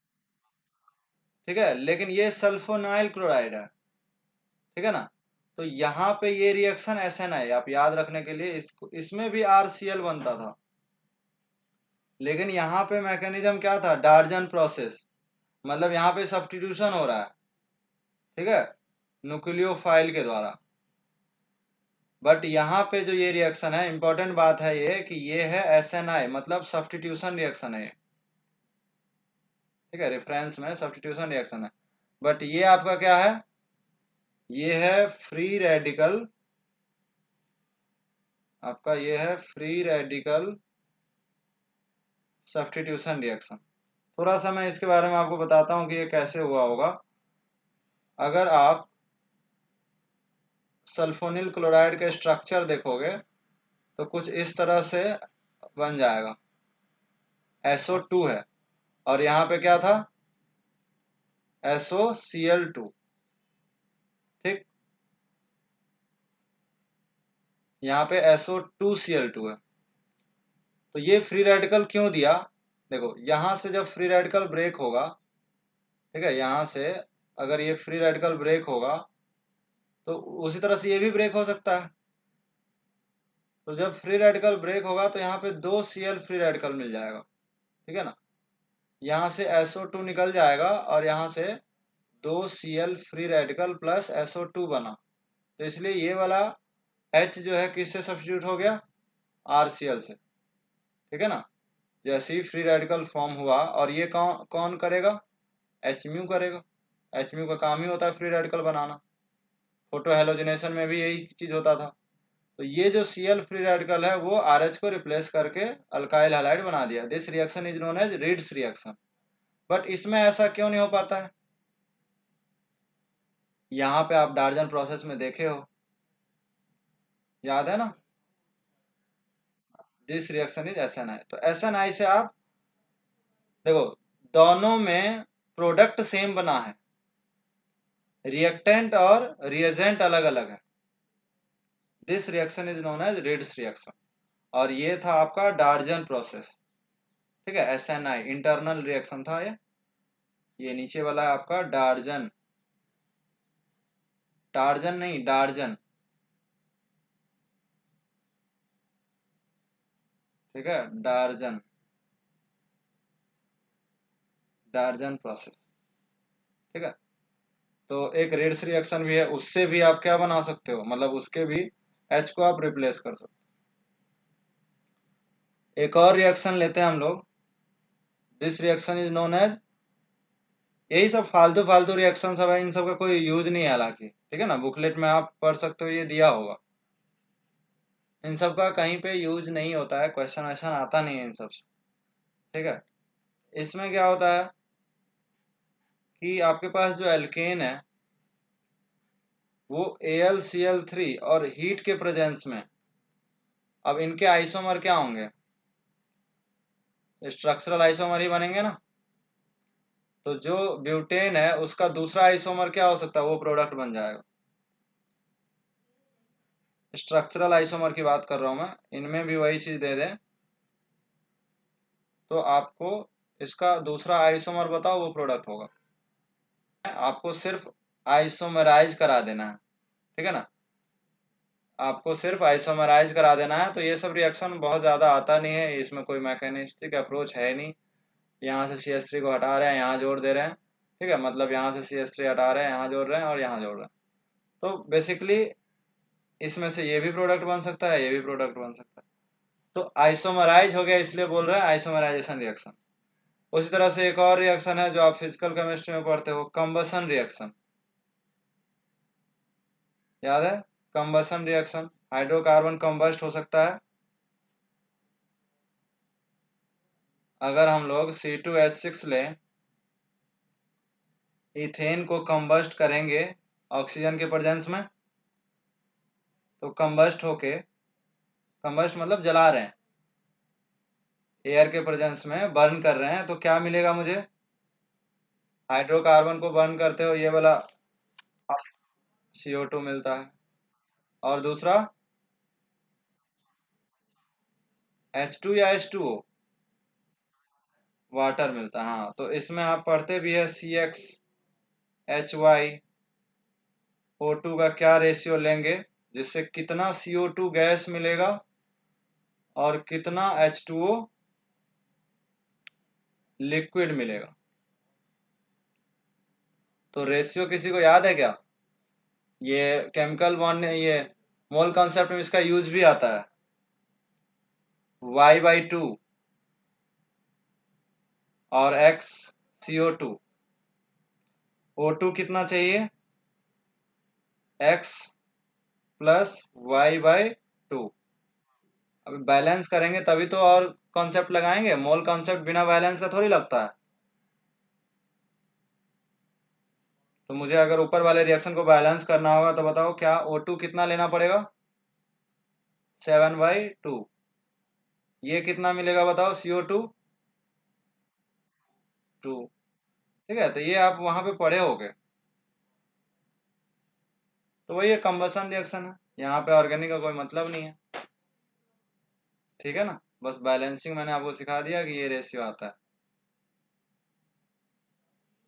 ठीक है, लेकिन ये सल्फोनाइल क्लोराइड है। ठीक है ना, तो यहाँ पे ये रिएक्शन SNI आप याद रखने के लिए इसको, इसमें भी RCl बनता था, लेकिन यहाँ पे मैकेनिज्म क्या था, डार्जन प्रोसेस, मतलब यहाँ पे सब्स्टिट्यूशन हो रहा है। ठीक है, न्यूक्लियोफाइल के द्वारा। बट यहाँ पे जो ये रिएक्शन है, इंपॉर्टेंट बात है ये कि ये है SNI, मतलब सब्स्टिट्यूशन रिएक्शन है। ठीक है, रेफरेंस में सब्स्टिट्यूशन रिएक्शन है। बट ये आपका क्या है, ये है फ्री रेडिकल, आपका ये है फ्री रेडिकल सब्स्टिट्यूशन रिएक्शन। थोड़ा सा मैं इसके बारे में आपको बताता हूँ कि ये कैसे हुआ होगा। अगर आप सल्फोनिल क्लोराइड का स्ट्रक्चर देखोगे तो कुछ इस तरह से बन जाएगा। SO2 है और यहाँ पे क्या था, SOCl2। ठीक, यहाँ पे SO2Cl2 है। तो ये फ्री रेडिकल क्यों दिया, देखो यहाँ से जब फ्री रेडिकल ब्रेक होगा, ठीक है, यहाँ से अगर ये फ्री रेडिकल ब्रेक होगा तो उसी तरह से ये भी ब्रेक हो सकता है। तो जब फ्री रेडिकल ब्रेक होगा तो यहाँ पे 2Cl फ्री रेडिकल मिल जाएगा। ठीक है ना, यहाँ से SO2 निकल जाएगा और यहाँ से 2Cl free radical plus SO2 बना। तो इसलिए ये वाला H जो है किससे सब्स्टिट्यूट हो गया, RCl से। ठीक है ना, जैसे ही फ्री रेडिकल फॉर्म हुआ, और ये कौन कौन करेगा, Hmu करेगा। Hmu का काम ही होता है फ्री रेडिकल बनाना। फोटो हेलोजिनेशन में भी यही चीज होता था। तो ये जो Cl फ्री रेडिकल है वो RH को रिप्लेस करके अल्काइल हैलाइड बना दिया। This reaction is known as Reed's reaction. But इसमें ऐसा क्यों नहीं हो पाता है, यहाँ पे आप डार्जन प्रोसेस में देखे हो, याद है ना, दिस रिएक्शन इज SNI। तो SNI से आप देखो दोनों में प्रोडक्ट सेम बना है, रिएक्टेंट और रिएजेंट अलग अलग है। This reaction is known as Reed's reaction. और ये था आपका डार्जन प्रोसेस। ठीक है, SNI इंटरनल रिएक्शन था ये नीचे वाला है आपका डार्जन, टार्जन नहीं डार्जन। ठीक है, डार्जन, डार्जन प्रोसेस। ठीक है, तो एक रेड्स रिएक्शन भी है, उससे भी आप क्या बना सकते हो, मतलब उसके भी H को आप रिप्लेस कर सकते हो। एक और रिएक्शन लेते हैं हम लोग, this reaction is known as, यही सब फालतू फालतू रिएक्शन सब है, इन सब का कोई यूज नहीं है हालांकि। ठीक है ना, बुकलेट में आप पढ़ सकते हो, ये दिया होगा। इन सब का कहीं पे यूज नहीं होता है, क्वेश्चन वैश्चन आता नहीं है इन सब से। ठीक है, इसमें क्या होता है कि आपके पास जो एल्केन है वो AlCl3 और हीट के प्रेजेंस में अब इनके आइसोमर क्या होंगे, स्ट्रक्चरल आइसोमर ही बनेंगे ना। तो जो ब्यूटेन है उसका दूसरा आइसोमर क्या हो सकता है, वो प्रोडक्ट बन जाएगा। स्ट्रक्चरल आइसोमर की बात कर रहा हूं मैं, इनमें भी वही चीज दे दें तो आपको इसका दूसरा आइसोमर बताओ, वो प्रोडक्ट होगा। आपको सिर्फ आइसोमराइज करा देना है, ठीक है ना, आपको सिर्फ आइसोमराइज करा देना है। तो ये सब रिएक्शन बहुत ज़्यादा आता नहीं है, इसमें कोई मैकेनिस्टिक अप्रोच है नहीं। यहाँ से CH3 को हटा रहे हैं, यहाँ जोड़ दे रहे हैं, ठीक है, मतलब यहाँ से CH3 हटा रहे हैं, यहाँ जोड़ रहे हैं और यहाँ जोड़ रहे हैं। तो बेसिकली इसमें से ये भी प्रोडक्ट बन सकता है, ये भी प्रोडक्ट बन सकता है। तो आइसोमराइज हो गया, इसलिए बोल रहे हैं आइसोमराइजेशन रिएक्शन। उसी तरह से एक और रिएक्शन है जो आप फिजिकल केमिस्ट्री में पढ़ते हो, कंबसन रिएक्शन, याद है, कंबसन रिएक्शन, हाइड्रोकार्बन कंबस्ट हो सकता है। अगर हम लोग C2H6 लें, इथेन को कंबस्ट करेंगे ऑक्सीजन के प्रेजेंस में, तो कंबस्ट होके, कंबस्ट मतलब जला रहे हैं, एयर के प्रेजेंस में बर्न कर रहे हैं, तो क्या मिलेगा मुझे, हाइड्रोकार्बन को बर्न करते हो ये वाला CO2 मिलता है, और दूसरा H2 या H2O, वाटर मिलता है। हाँ, तो इसमें आप पढ़ते भी है CXHYO2 का क्या रेशियो लेंगे, जिससे कितना CO2 गैस मिलेगा और कितना H2O लिक्विड मिलेगा। तो रेशियो किसी को याद है क्या, ये केमिकल बॉन्ड, ये मोल कॉन्सेप्ट में इसका यूज भी आता है, Y/2 और X CO2, O2 कितना चाहिए, X प्लस Y/2। अभी बैलेंस करेंगे तभी तो और कॉन्सेप्ट लगाएंगे, मोल कॉन्सेप्ट बिना बैलेंस का थोड़ी लगता है। तो मुझे अगर ऊपर वाले रिएक्शन को बैलेंस करना होगा तो बताओ क्या O2 कितना लेना पड़ेगा, 7/2। ये कितना मिलेगा बताओ, CO2 2। ठीक है, तो ये आप वहां पे पढ़े होगे। तो वही कंबसन रिएक्शन है, यहाँ पे ऑर्गेनिक का कोई मतलब नहीं है, ठीक है ना, बस बैलेंसिंग मैंने आपको सिखा दिया कि ये रेशियो आता है,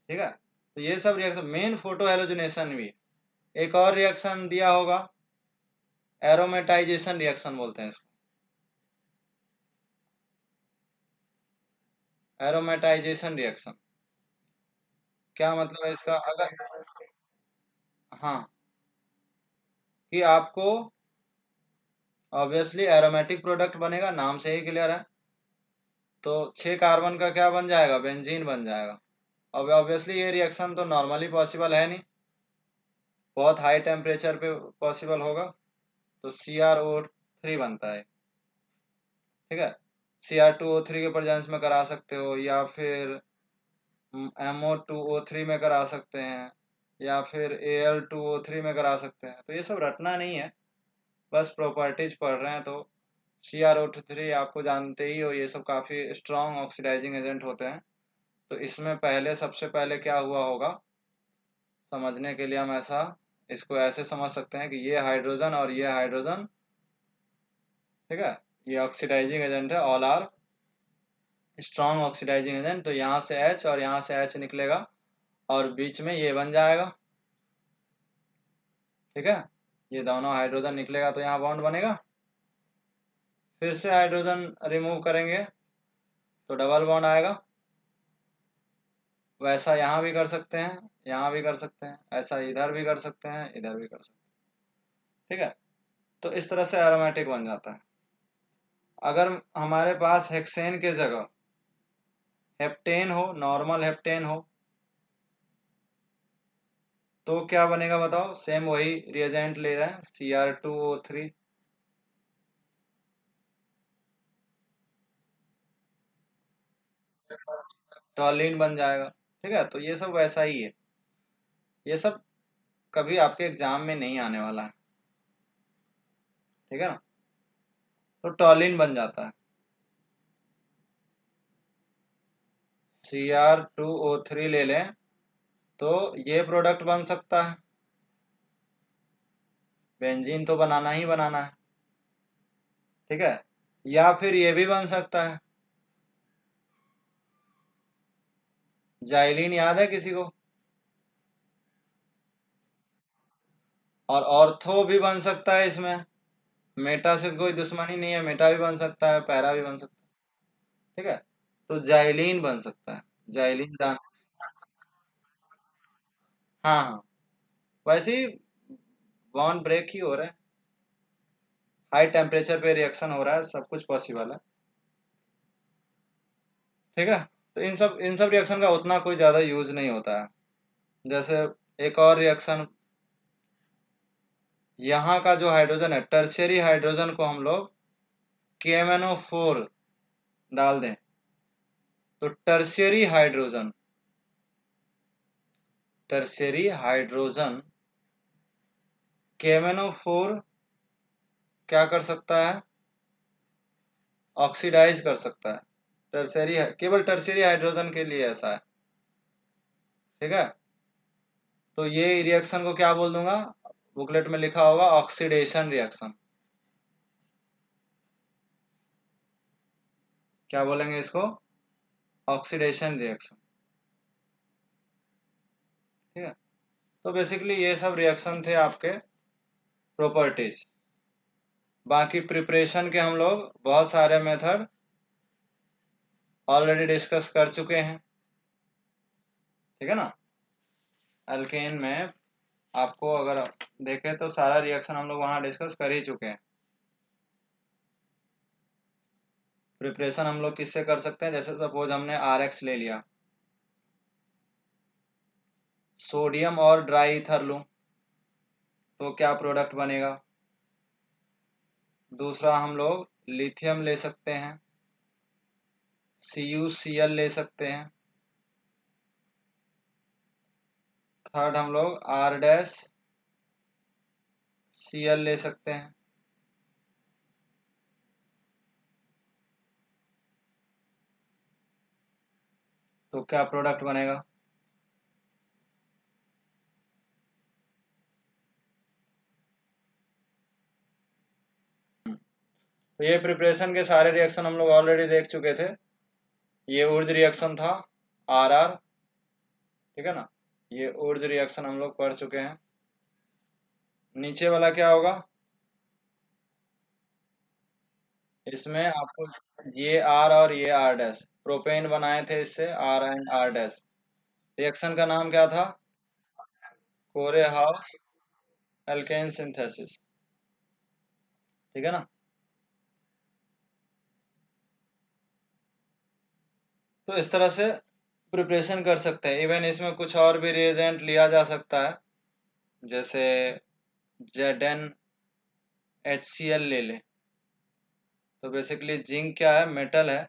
ठीक है। तो ये सब रिएक्शन, मेन फोटो हेलोजनेशन भी। एक और रिएक्शन दिया होगा, एरोमेटाइजेशन रिएक्शन बोलते हैं इसको, एरोमेटाइजेशन रिएक्शन। क्या मतलब है इसका, अगर, हाँ, कि आपको ऑब्वियसली एरोमेटिक प्रोडक्ट बनेगा, नाम से ही क्लियर है। तो 6 कार्बन का क्या बन जाएगा, बेंजीन बन जाएगा। अब ऑब्वियसली ये रिएक्शन तो नॉर्मली पॉसिबल है नहीं, बहुत हाई टेम्परेचर पे पॉसिबल होगा। तो CrO3 बनता है, ठीक है। Cr2O3 के प्रेजेंस में करा सकते हो, या फिर MO2O3 में करा सकते हैं, या फिर Al2O3 में करा सकते हैं। तो ये सब रटना नहीं है, बस प्रॉपर्टीज पढ़ रहे हैं। तो CrO3 आपको जानते ही हो, ये सब काफ़ी स्ट्रॉन्ग ऑक्सीडाइजिंग एजेंट होते हैं। तो इसमें पहले, सबसे पहले क्या हुआ होगा, समझने के लिए हम ऐसा, इसको ऐसे समझ सकते हैं कि ये हाइड्रोजन और ये हाइड्रोजन, ठीक है, ये ऑक्सीडाइजिंग एजेंट है, all are strong oxidising agent. तो यहाँ से H और यहाँ से H निकलेगा और बीच में ये बन जाएगा, ठीक है, ये दोनों हाइड्रोजन निकलेगा तो यहाँ बॉन्ड बनेगा। फिर से हाइड्रोजन रिमूव करेंगे तो डबल बॉन्ड आएगा। वैसा यहाँ भी कर सकते हैं, यहाँ भी कर सकते हैं, ऐसा इधर भी कर सकते हैं, इधर भी कर सकते हैं, ठीक है। तो इस तरह से एरोमेटिक बन जाता है। अगर हमारे पास हेक्सेन के जगह हेप्टेन हो, नॉर्मल हेप्टेन हो, तो क्या बनेगा बताओ, सेम वही रिएजेंट ले रहे हैं, Cr2O3, टॉलिन बन जाएगा, ठीक है। तो ये सब वैसा ही है, ये सब कभी आपके एग्जाम में नहीं आने वाला है, ठीक है ना। तो टॉलिन बन जाता है। Cr2O3 ले लें तो ये प्रोडक्ट बन सकता है, बेंजीन तो बनाना ही बनाना है, ठीक है। या फिर ये भी बन सकता है, जाइलिन याद है किसी को? और ऑर्थो भी बन सकता है इसमें, मेटा से कोई दुश्मनी नहीं है, मेटा भी बन सकता है, पैरा भी बन सकता है, ठीक है। तो जाइलिन बन सकता है, जाइलिन जान। हाँ हाँ, वैसे ही बॉन्ड ब्रेक ही हो रहा है, हाई टेम्परेचर पे रिएक्शन हो रहा है, सब कुछ पॉसिबल है, ठीक है। तो इन सब रिएक्शन का उतना कोई ज़्यादा यूज नहीं होता है। जैसे एक और रिएक्शन, यहाँ का जो हाइड्रोजन है, टर्शियरी हाइड्रोजन को हम लोग KMnO4 डाल दें तो टर्शियरी हाइड्रोजन KMnO4 क्या कर सकता है, ऑक्सीडाइज कर सकता है। केवल टर्शियरी हाइड्रोजन के लिए ऐसा है, ठीक है। तो ये रिएक्शन को क्या बोल दूंगा, बुकलेट में लिखा होगा ऑक्सीडेशन रिएक्शन। क्या बोलेंगे इसको, ऑक्सीडेशन रिएक्शन, ठीक है। तो बेसिकली ये सब रिएक्शन थे आपके प्रॉपर्टीज। बाकी प्रिपरेशन के हम लोग बहुत सारे मेथड ऑलरेडी डिस्कस कर चुके हैं, ठीक है ना। अल्केन में आपको अगर देखें तो सारा रिएक्शन हम लोग वहाँ डिस्कस कर ही चुके हैं। प्रिपरेशन हम लोग किससे कर सकते हैं, जैसे सपोज हमने RX ले लिया, सोडियम और ड्राई ईथर लूँ तो क्या प्रोडक्ट बनेगा। दूसरा हम लोग लिथियम ले सकते हैं, CuCl ले सकते हैं। थर्ड हम लोग R-Cl ले सकते हैं। तो क्या प्रोडक्ट बनेगा, तो ये प्रिपरेशन के सारे रिएक्शन हम लोग ऑलरेडी देख चुके थे। ये ऊर्ज रिएक्शन था RR, ठीक है ना। ये ऊर्ज रिएक्शन हम लोग पढ़ चुके हैं। नीचे वाला क्या होगा, इसमें आपको ये R और ये R डैश प्रोपेन बनाए थे, इससे R and R dash. Reaction का नाम क्या था, कोरे हाउस एल्केन सिंथेसिस, ठीक है ना। तो इस तरह से प्रिपरेशन कर सकते हैं। इवन इसमें कुछ और भी रिएजेंट लिया जा सकता है, जैसे ZnHCl ले ले। तो बेसिकली जिंक क्या है, मेटल है,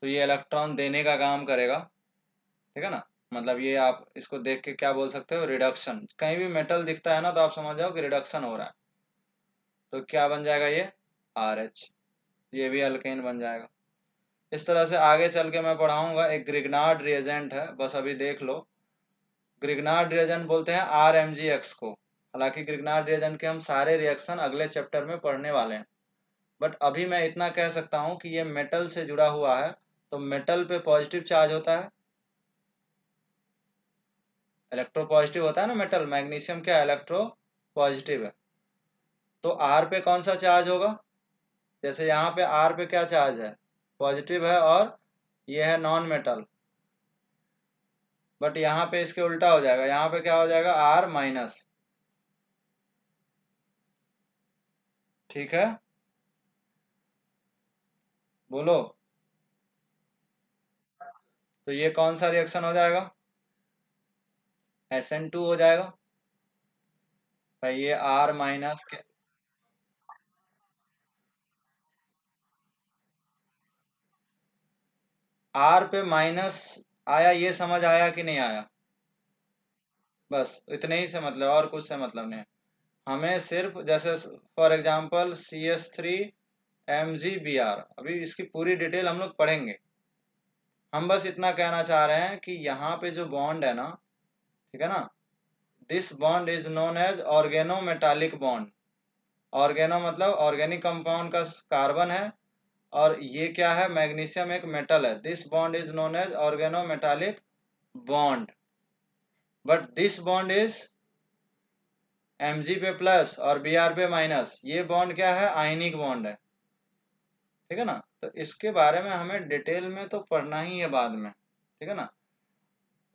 तो ये इलेक्ट्रॉन देने का काम करेगा, ठीक है ना। मतलब ये आप इसको देख के क्या बोल सकते हो, रिडक्शन। कहीं भी मेटल दिखता है ना तो आप समझ जाओ कि रिडक्शन हो रहा है। तो क्या बन जाएगा ये RH, ये भी अल्केन बन जाएगा। इस तरह से आगे चल के मैं पढ़ाऊंगा। एक ग्रिग्नार्ड रिएजेंट है, बस अभी देख लो। ग्रिग्नार्ड रिएजेंट बोलते हैं RMgX को। हालांकि ग्रिग्नार्ड रिएजेंट के हम सारे रिएक्शन अगले चैप्टर में पढ़ने वाले हैं, बट अभी मैं इतना कह सकता हूँ कि ये मेटल से जुड़ा हुआ है। तो मेटल पे पॉजिटिव चार्ज होता है, इलेक्ट्रो पॉजिटिव होता है ना मेटल। मैग्नीशियम क्या इलेक्ट्रो पॉजिटिव है। तो R पे कौन सा चार्ज होगा, जैसे यहाँ पे R पे क्या चार्ज है, पॉजिटिव है, और ये है नॉन मेटल। बट यहाँ पे इसके उल्टा हो जाएगा, यहाँ पे क्या हो जाएगा, R माइनस, ठीक है। बोलो, तो ये कौन सा रिएक्शन हो जाएगा, SN2 हो जाएगा भाई। ये R माइनस के, R पे माइनस आया, ये समझ आया कि नहीं आया, बस इतने ही से मतलब, और कुछ से मतलब नहीं है हमें। सिर्फ जैसे फॉर एग्जांपल CH3 MgBr। अभी इसकी पूरी डिटेल हम लोग पढ़ेंगे। हम बस इतना कहना चाह रहे हैं कि यहाँ पे जो बॉन्ड है ना, ठीक है ना, this bond is known as organometallic bond. Organo मतलब ऑर्गेनिक कंपाउंड का कार्बन है, और ये क्या है, मैग्नीशियम एक मेटल है। This bond is known as organometallic bond, but this bond is Mg पे प्लस और Br पे माइनस। ये बॉन्ड क्या है, आयनिक बॉन्ड है, ठीक है ना। तो इसके बारे में हमें डिटेल में तो पढ़ना ही है बाद में, ठीक है ना।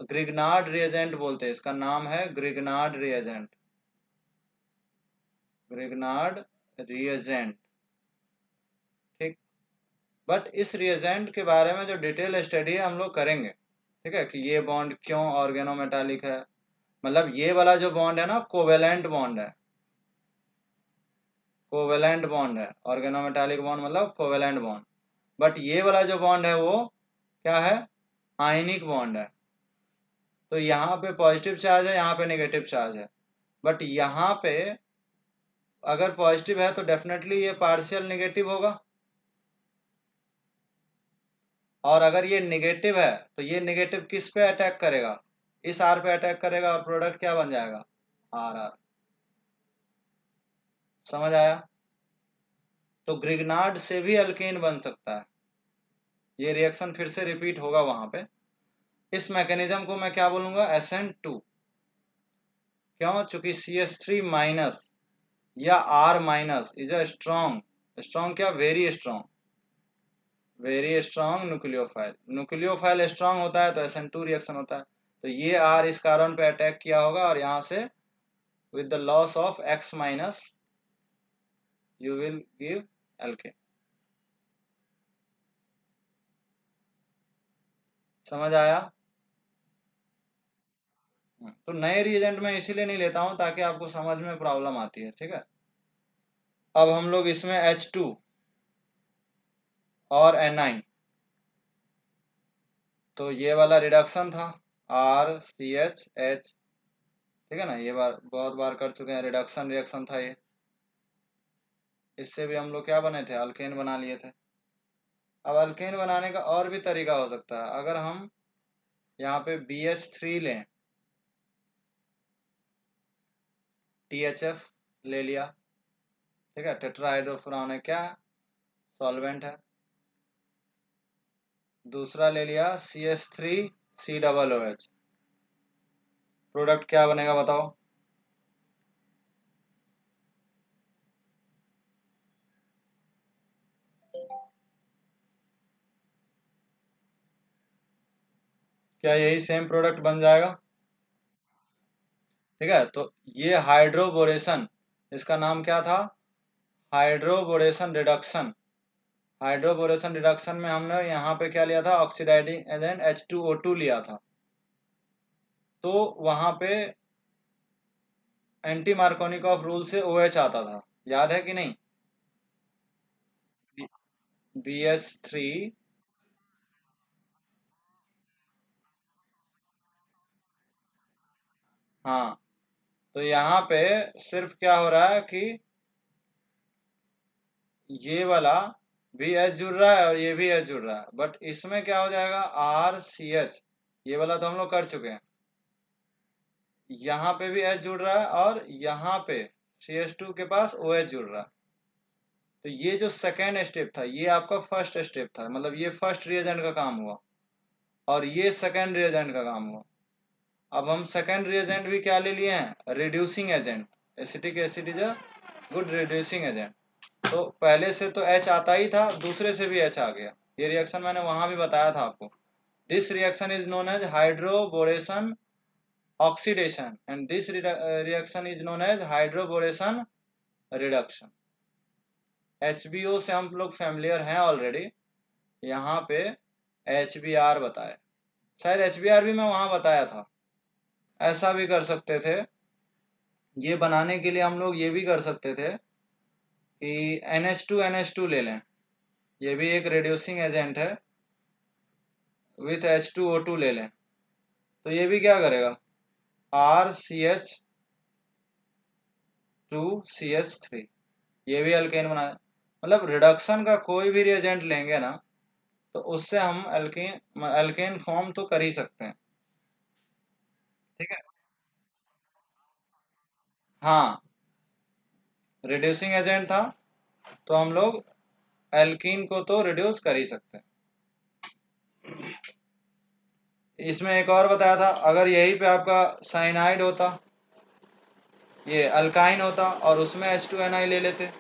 ग्रिग्नार्ड रिएजेंट बोलते हैं, इसका नाम है ग्रिग्नार्ड रिएजेंट। ग्रिग्नार्ड रिएजेंट, ठीक। बट इस रिएजेंट के बारे में जो डिटेल स्टडी है हम लोग करेंगे, ठीक है, कि ये बॉन्ड क्यों ऑर्गेनोमेटालिक है। मतलब ये वाला जो बॉन्ड है ना, कोवेलेंट बॉन्ड है। कोवेलेंट बॉन्ड है, ऑर्गेनोमेटालिक बॉन्ड मतलब कोवेलेंट बॉन्ड। बट ये वाला जो बॉन्ड है वो क्या है, आयनिक बॉन्ड है। तो यहाँ पे पॉजिटिव चार्ज है, यहाँ पे नेगेटिव चार्ज है। बट यहाँ पे अगर पॉजिटिव है तो डेफिनेटली ये पार्शियल नेगेटिव होगा, और अगर ये नेगेटिव है तो ये नेगेटिव किस पे अटैक करेगा, इस आर पे अटैक करेगा, और प्रोडक्ट क्या बन जाएगा, आर आर। समझ आया। तो ग्रिग्नार्ड से भी अल्केन बन सकता है। ये रिएक्शन फिर से रिपीट होगा वहां पे। इस मैकेनिज्म को मैं क्या बोलूंगा, SN2। क्यों, चूंकि CH3 माइनस या R minus is a strong, strong क्या, very strong, very strong nucleophile. Nucleophile strong होता है तो SN2 रिएक्शन होता है। तो ये R इस कार्बन पे अटैक किया होगा, और यहां से with the loss of X minus you will give alkane। समझ आया। तो नए रिएजेंट में इसीलिए नहीं लेता हूं ताकि आपको समझ में प्रॉब्लम आती है, ठीक है। अब हम लोग इसमें H2 और Ni, तो ये वाला रिडक्शन था RCH, ठीक है ना। ये बार बहुत बार कर चुके हैं, रिडक्शन रिएक्शन था ये। इससे भी हम लोग क्या बने थे, अल्केन बना लिए थे। अब अल्केन बनाने का और भी तरीका हो सकता है। अगर हम यहाँ पे BH3 लें, THF ले लिया, ठीक है, टेट्राहाइड्रोफुरान है, क्या सॉल्वेंट है। दूसरा ले लिया CH3COOH, प्रोडक्ट क्या बनेगा बताओ। क्या यही सेम प्रोडक्ट बन जाएगा, ठीक है। तो ये हाइड्रोबोरेशन, इसका नाम क्या था, हाइड्रोबोरेशन रिडक्शन। हाइड्रोबोरेशन रिडक्शन में हमने यहाँ पे क्या लिया था, ऑक्सीडाइजिंग एजेंट H2O2 लिया था। तो वहां पे एंटी मार्कोनिकॉफ रूल से OH आता था, याद है कि नहीं। BH3, हाँ। तो यहाँ पे सिर्फ क्या हो रहा है कि ये वाला भी H जुड़ रहा है और ये भी H जुड़ रहा है, बट इसमें क्या हो जाएगा, RCH। ये वाला तो हम लोग कर चुके हैं। यहाँ पे भी H जुड़ रहा है, और यहाँ पे CH2 के पास OH जुड़ रहा है। तो ये जो सेकेंड स्टेप था ये आपका फर्स्ट स्टेप था, मतलब ये फर्स्ट रिएजेंट का काम हुआ, और ये सेकेंड रिएजेंट का काम हुआ। अब हम सेकेंड रिएजेंट भी क्या ले लिए हैं, reducing agent. Acetic acid is a good reducing agent. तो पहले से तो H आता ही था, दूसरे से भी H आ गया। ये रिएक्शन मैंने वहां भी बताया था आपको। This reaction is known as hydroboration oxidation, and this reaction is known as hydroboration reduction. HBO से हम लोग फैमिलियर हैं ऑलरेडी। यहाँ पे HBr बताए, शायद HBr भी मैं वहां बताया था। ऐसा भी कर सकते थे, ये बनाने के लिए हम लोग ये भी कर सकते थे कि NH2 ले लें, ये भी एक रिड्यूसिंग एजेंट है, विथ H2O2 ले लें। तो ये भी क्या करेगा, RCH2CH3, ये भी अल्केन बना। मतलब रिडक्शन का कोई भी रिएजेंट लेंगे ना तो उससे हम एल्केन एल्केन फॉर्म तो कर ही सकते हैं। ठीक है। हाँ, रिड्यूसिंग एजेंट था तो हम लोग एल्कीन को तो रिड्यूस कर ही सकते हैं। इसमें एक और बताया था, अगर यहीं पे आपका साइनाइड होता, ये अल्काइन होता और उसमें H2Ni ले लेते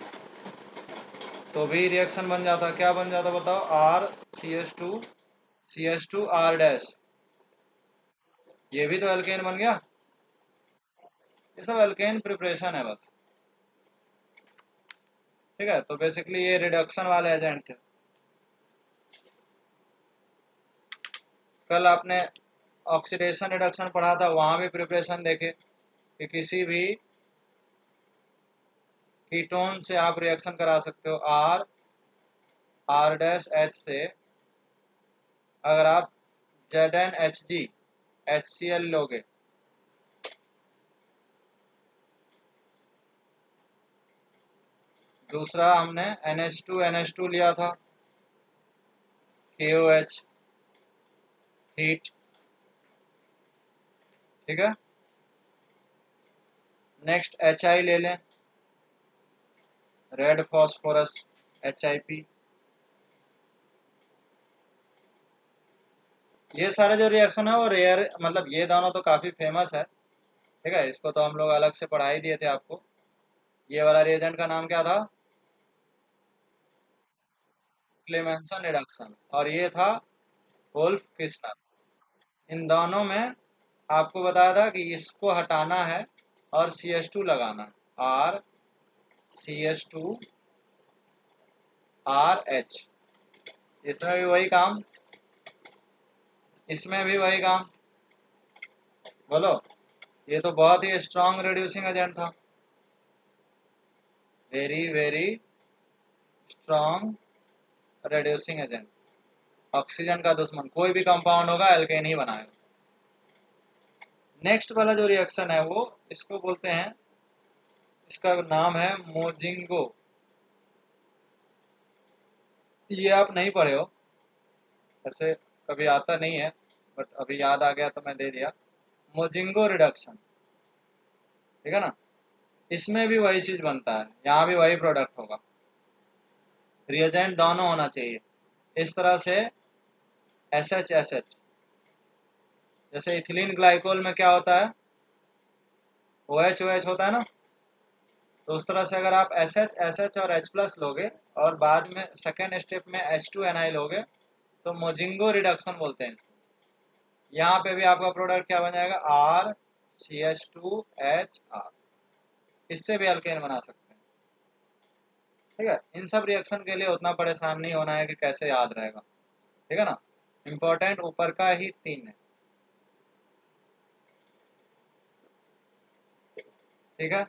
तो भी रिएक्शन बन जाता। क्या बन जाता बताओ? R C H two R dash, ये भी तो एल्केन बन गया। ये सब एल्केन प्रिपरेशन है बस। ठीक है, तो बेसिकली ये रिडक्शन वाले एजेंट थे। कल आपने ऑक्सीडेशन रिडक्शन पढ़ा था, वहां भी प्रिपरेशन देखे कि किसी भी कीटोन से आप रिएक्शन करा सकते हो। आर आर डैश एच से अगर आप ZnHg HCl लोगे, दूसरा हमने NH2 लिया था, KOH हीट। ठीक है, नेक्स्ट HI ले लें, रेड फॉस्फोरस HIP। ये सारे जो रिएक्शन है वो रेयर, मतलब ये दोनों तो काफी फेमस है। ठीक है, इसको तो हम लोग अलग से पढ़ा ही दिए थे आपको। ये वाला रिएजेंट का नाम क्या था? क्लेमेंसन रिडक्शन, और ये था वोल्फ किस्नर। इन दोनों में आपको बताया था कि इसको हटाना है और CH2 लगाना है, RCH2RH। इसमें भी वही काम, इसमें भी वही काम। बोलो, ये तो बहुत ही स्ट्रॉन्ग रिड्यूसिंग एजेंट था, very very strong reducing agent. Oxygen का दुश्मन, कोई भी कंपाउंड होगा एल्केन ही बनाएगा। नेक्स्ट वाला जो रिएक्शन है वो, इसको बोलते हैं, इसका नाम है मोजिंगो। ये आप नहीं पढ़े हो ऐसे, कभी आता नहीं है, बट अभी याद आ गया तो मैं दे दिया। मोजिंगो रिडक्शन, ठीक है ना। इसमें भी वही चीज बनता है, यहाँ भी वही प्रोडक्ट होगा, रिएजेंट दोनों होना चाहिए। इस तरह से SH जैसे इथिलीन ग्लाइकोल में क्या होता है, OH होता है ना, तो उस तरह से अगर आप SH और H+ लोगे और बाद में सेकेंड स्टेप में H2Ni लोगे तो मोजिंगो रिडक्शन बोलते हैं इसको। यहाँ पे भी आपका प्रोडक्ट क्या बन जाएगा, RCH2HR। इससे भी अल्केन बना सकते हैं। ठीक है, इन सब रिएक्शन के लिए उतना परेशान नहीं होना है कि कैसे याद रहेगा। ठीक है ना, इम्पोर्टेंट ऊपर का ही 3 है। ठीक है,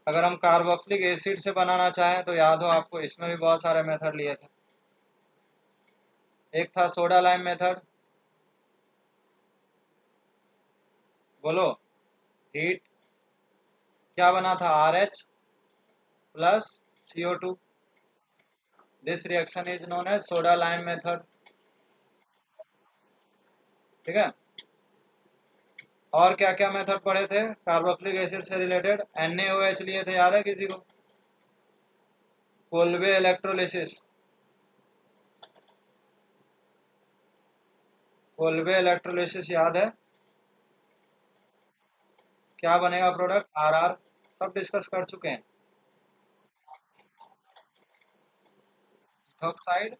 अगर हम कार्बोक्सिलिक एसिड से बनाना चाहें तो याद हो आपको, इसमें भी बहुत सारे मेथड लिए थे। एक था सोडा लाइम मेथड, बोलो, हीट, क्या बना था, RH plus CO2। This reaction is known as soda lime method. ठीक है, और क्या क्या मेथड पढ़े थे कार्बोक्सिलिक एसिड से रिलेटेड? NaOH लिए थे, याद है किसी को? कोल्बे इलेक्ट्रोलिसिस, कोल्बे इलेक्ट्रोलिसिस याद है? क्या बनेगा प्रोडक्ट, RR, सब डिस्कस कर चुके हैं। इथोक्साइड,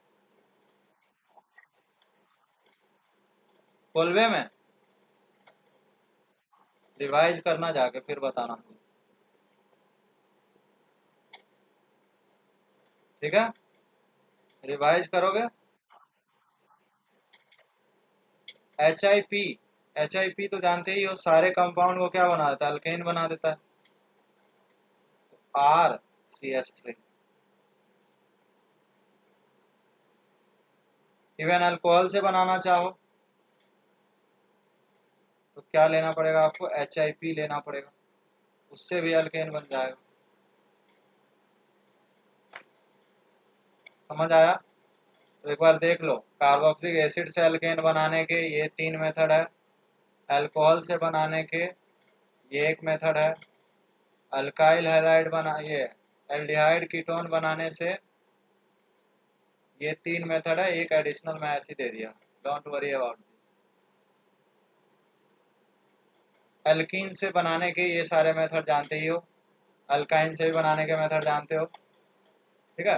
कोल्बे में रिवाइज करना, जाके फिर बताना। ठीक है, रिवाइज करोगे। HIP तो जानते ही हो, सारे कंपाउंड को क्या बना देता है, अल्केन बना देता है। RCH3। इवन अल्कोहल से बनाना चाहो तो क्या लेना पड़ेगा आपको, HIP लेना पड़ेगा, उससे भी अल्केन बन जाएगा। समझ आया? तो एक बार देख लो, कार्बोक्सिलिक एसिड से एल्केन बनाने के ये 3 मेथड है, अल्कोहल से बनाने के ये एक मेथड है, अल्काइल हैलाइड बना ये एल्डिहाइड कीटोन बनाने से ये 3 मेथड है, एक एडिशनल मैं ऐसे ही दे दिया, don't worry about this. Alkene से बनाने के ये सारे मेथड जानते ही हो, अल्काइन से भी बनाने के मेथड जानते हो, ठीक है।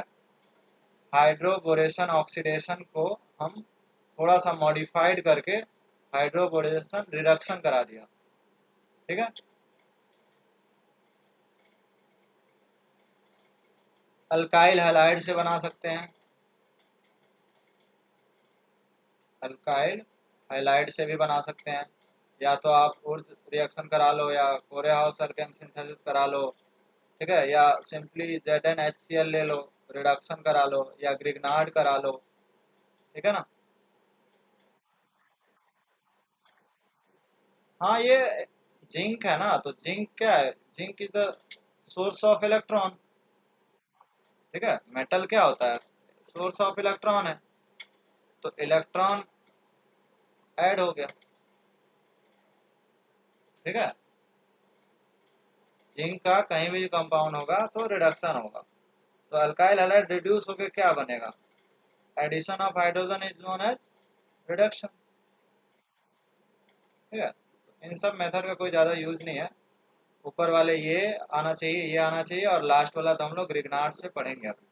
हाइड्रोबोरेशन ऑक्सीडेशन को हम थोड़ा सा मॉडिफाइड करके हाइड्रोबोरेशन रिडक्शन करा दिया, ठीक है। अल्काइल हैलाइड से बना सकते हैं, अल्काइल हैलाइड से भी बना सकते हैं, या तो आप उर्ज रिएक्शन करा लो या कोरेहाउस अल्केन सिंथेसिस करा लो, ठीक है, या सिंपली ZnHCl ले लो, रिडक्शन करा लो, या ग्रिग्नार्ड करा लो, ठीक है ना। हाँ, ये जिंक है ना, तो जिंक क्या है, zinc is the source of electron, ठीक है। मेटल क्या होता है, सोर्स ऑफ इलेक्ट्रॉन है, तो इलेक्ट्रॉन ऐड हो गया, ठीक है। जिंक का कहीं भी कंपाउंड होगा तो रिडक्शन होगा, तो अल्काइल हैलाइड रिड्यूस होकर क्या बनेगा, addition of hydrogen is known as reduction, ठीक है। इन सब मेथड का कोई ज़्यादा यूज नहीं है, ऊपर वाले ये आना चाहिए, ये आना चाहिए, और लास्ट वाला तो हम लोग ग्रिग्नार्ड से पढ़ेंगे अभी,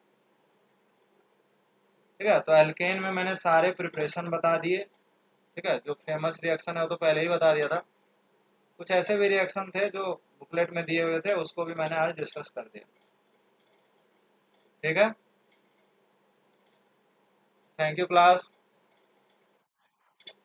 ठीक है। तो एल्केन में मैंने सारे प्रिपरेशन बता दिए, ठीक है, जो फेमस रिएक्शन है वो तो पहले ही बता दिया था, कुछ ऐसे भी रिएक्शन थे जो बुकलेट में दिए हुए थे, उसको भी मैंने आज डिस्कस कर दिया, ठीक है। Thank you class.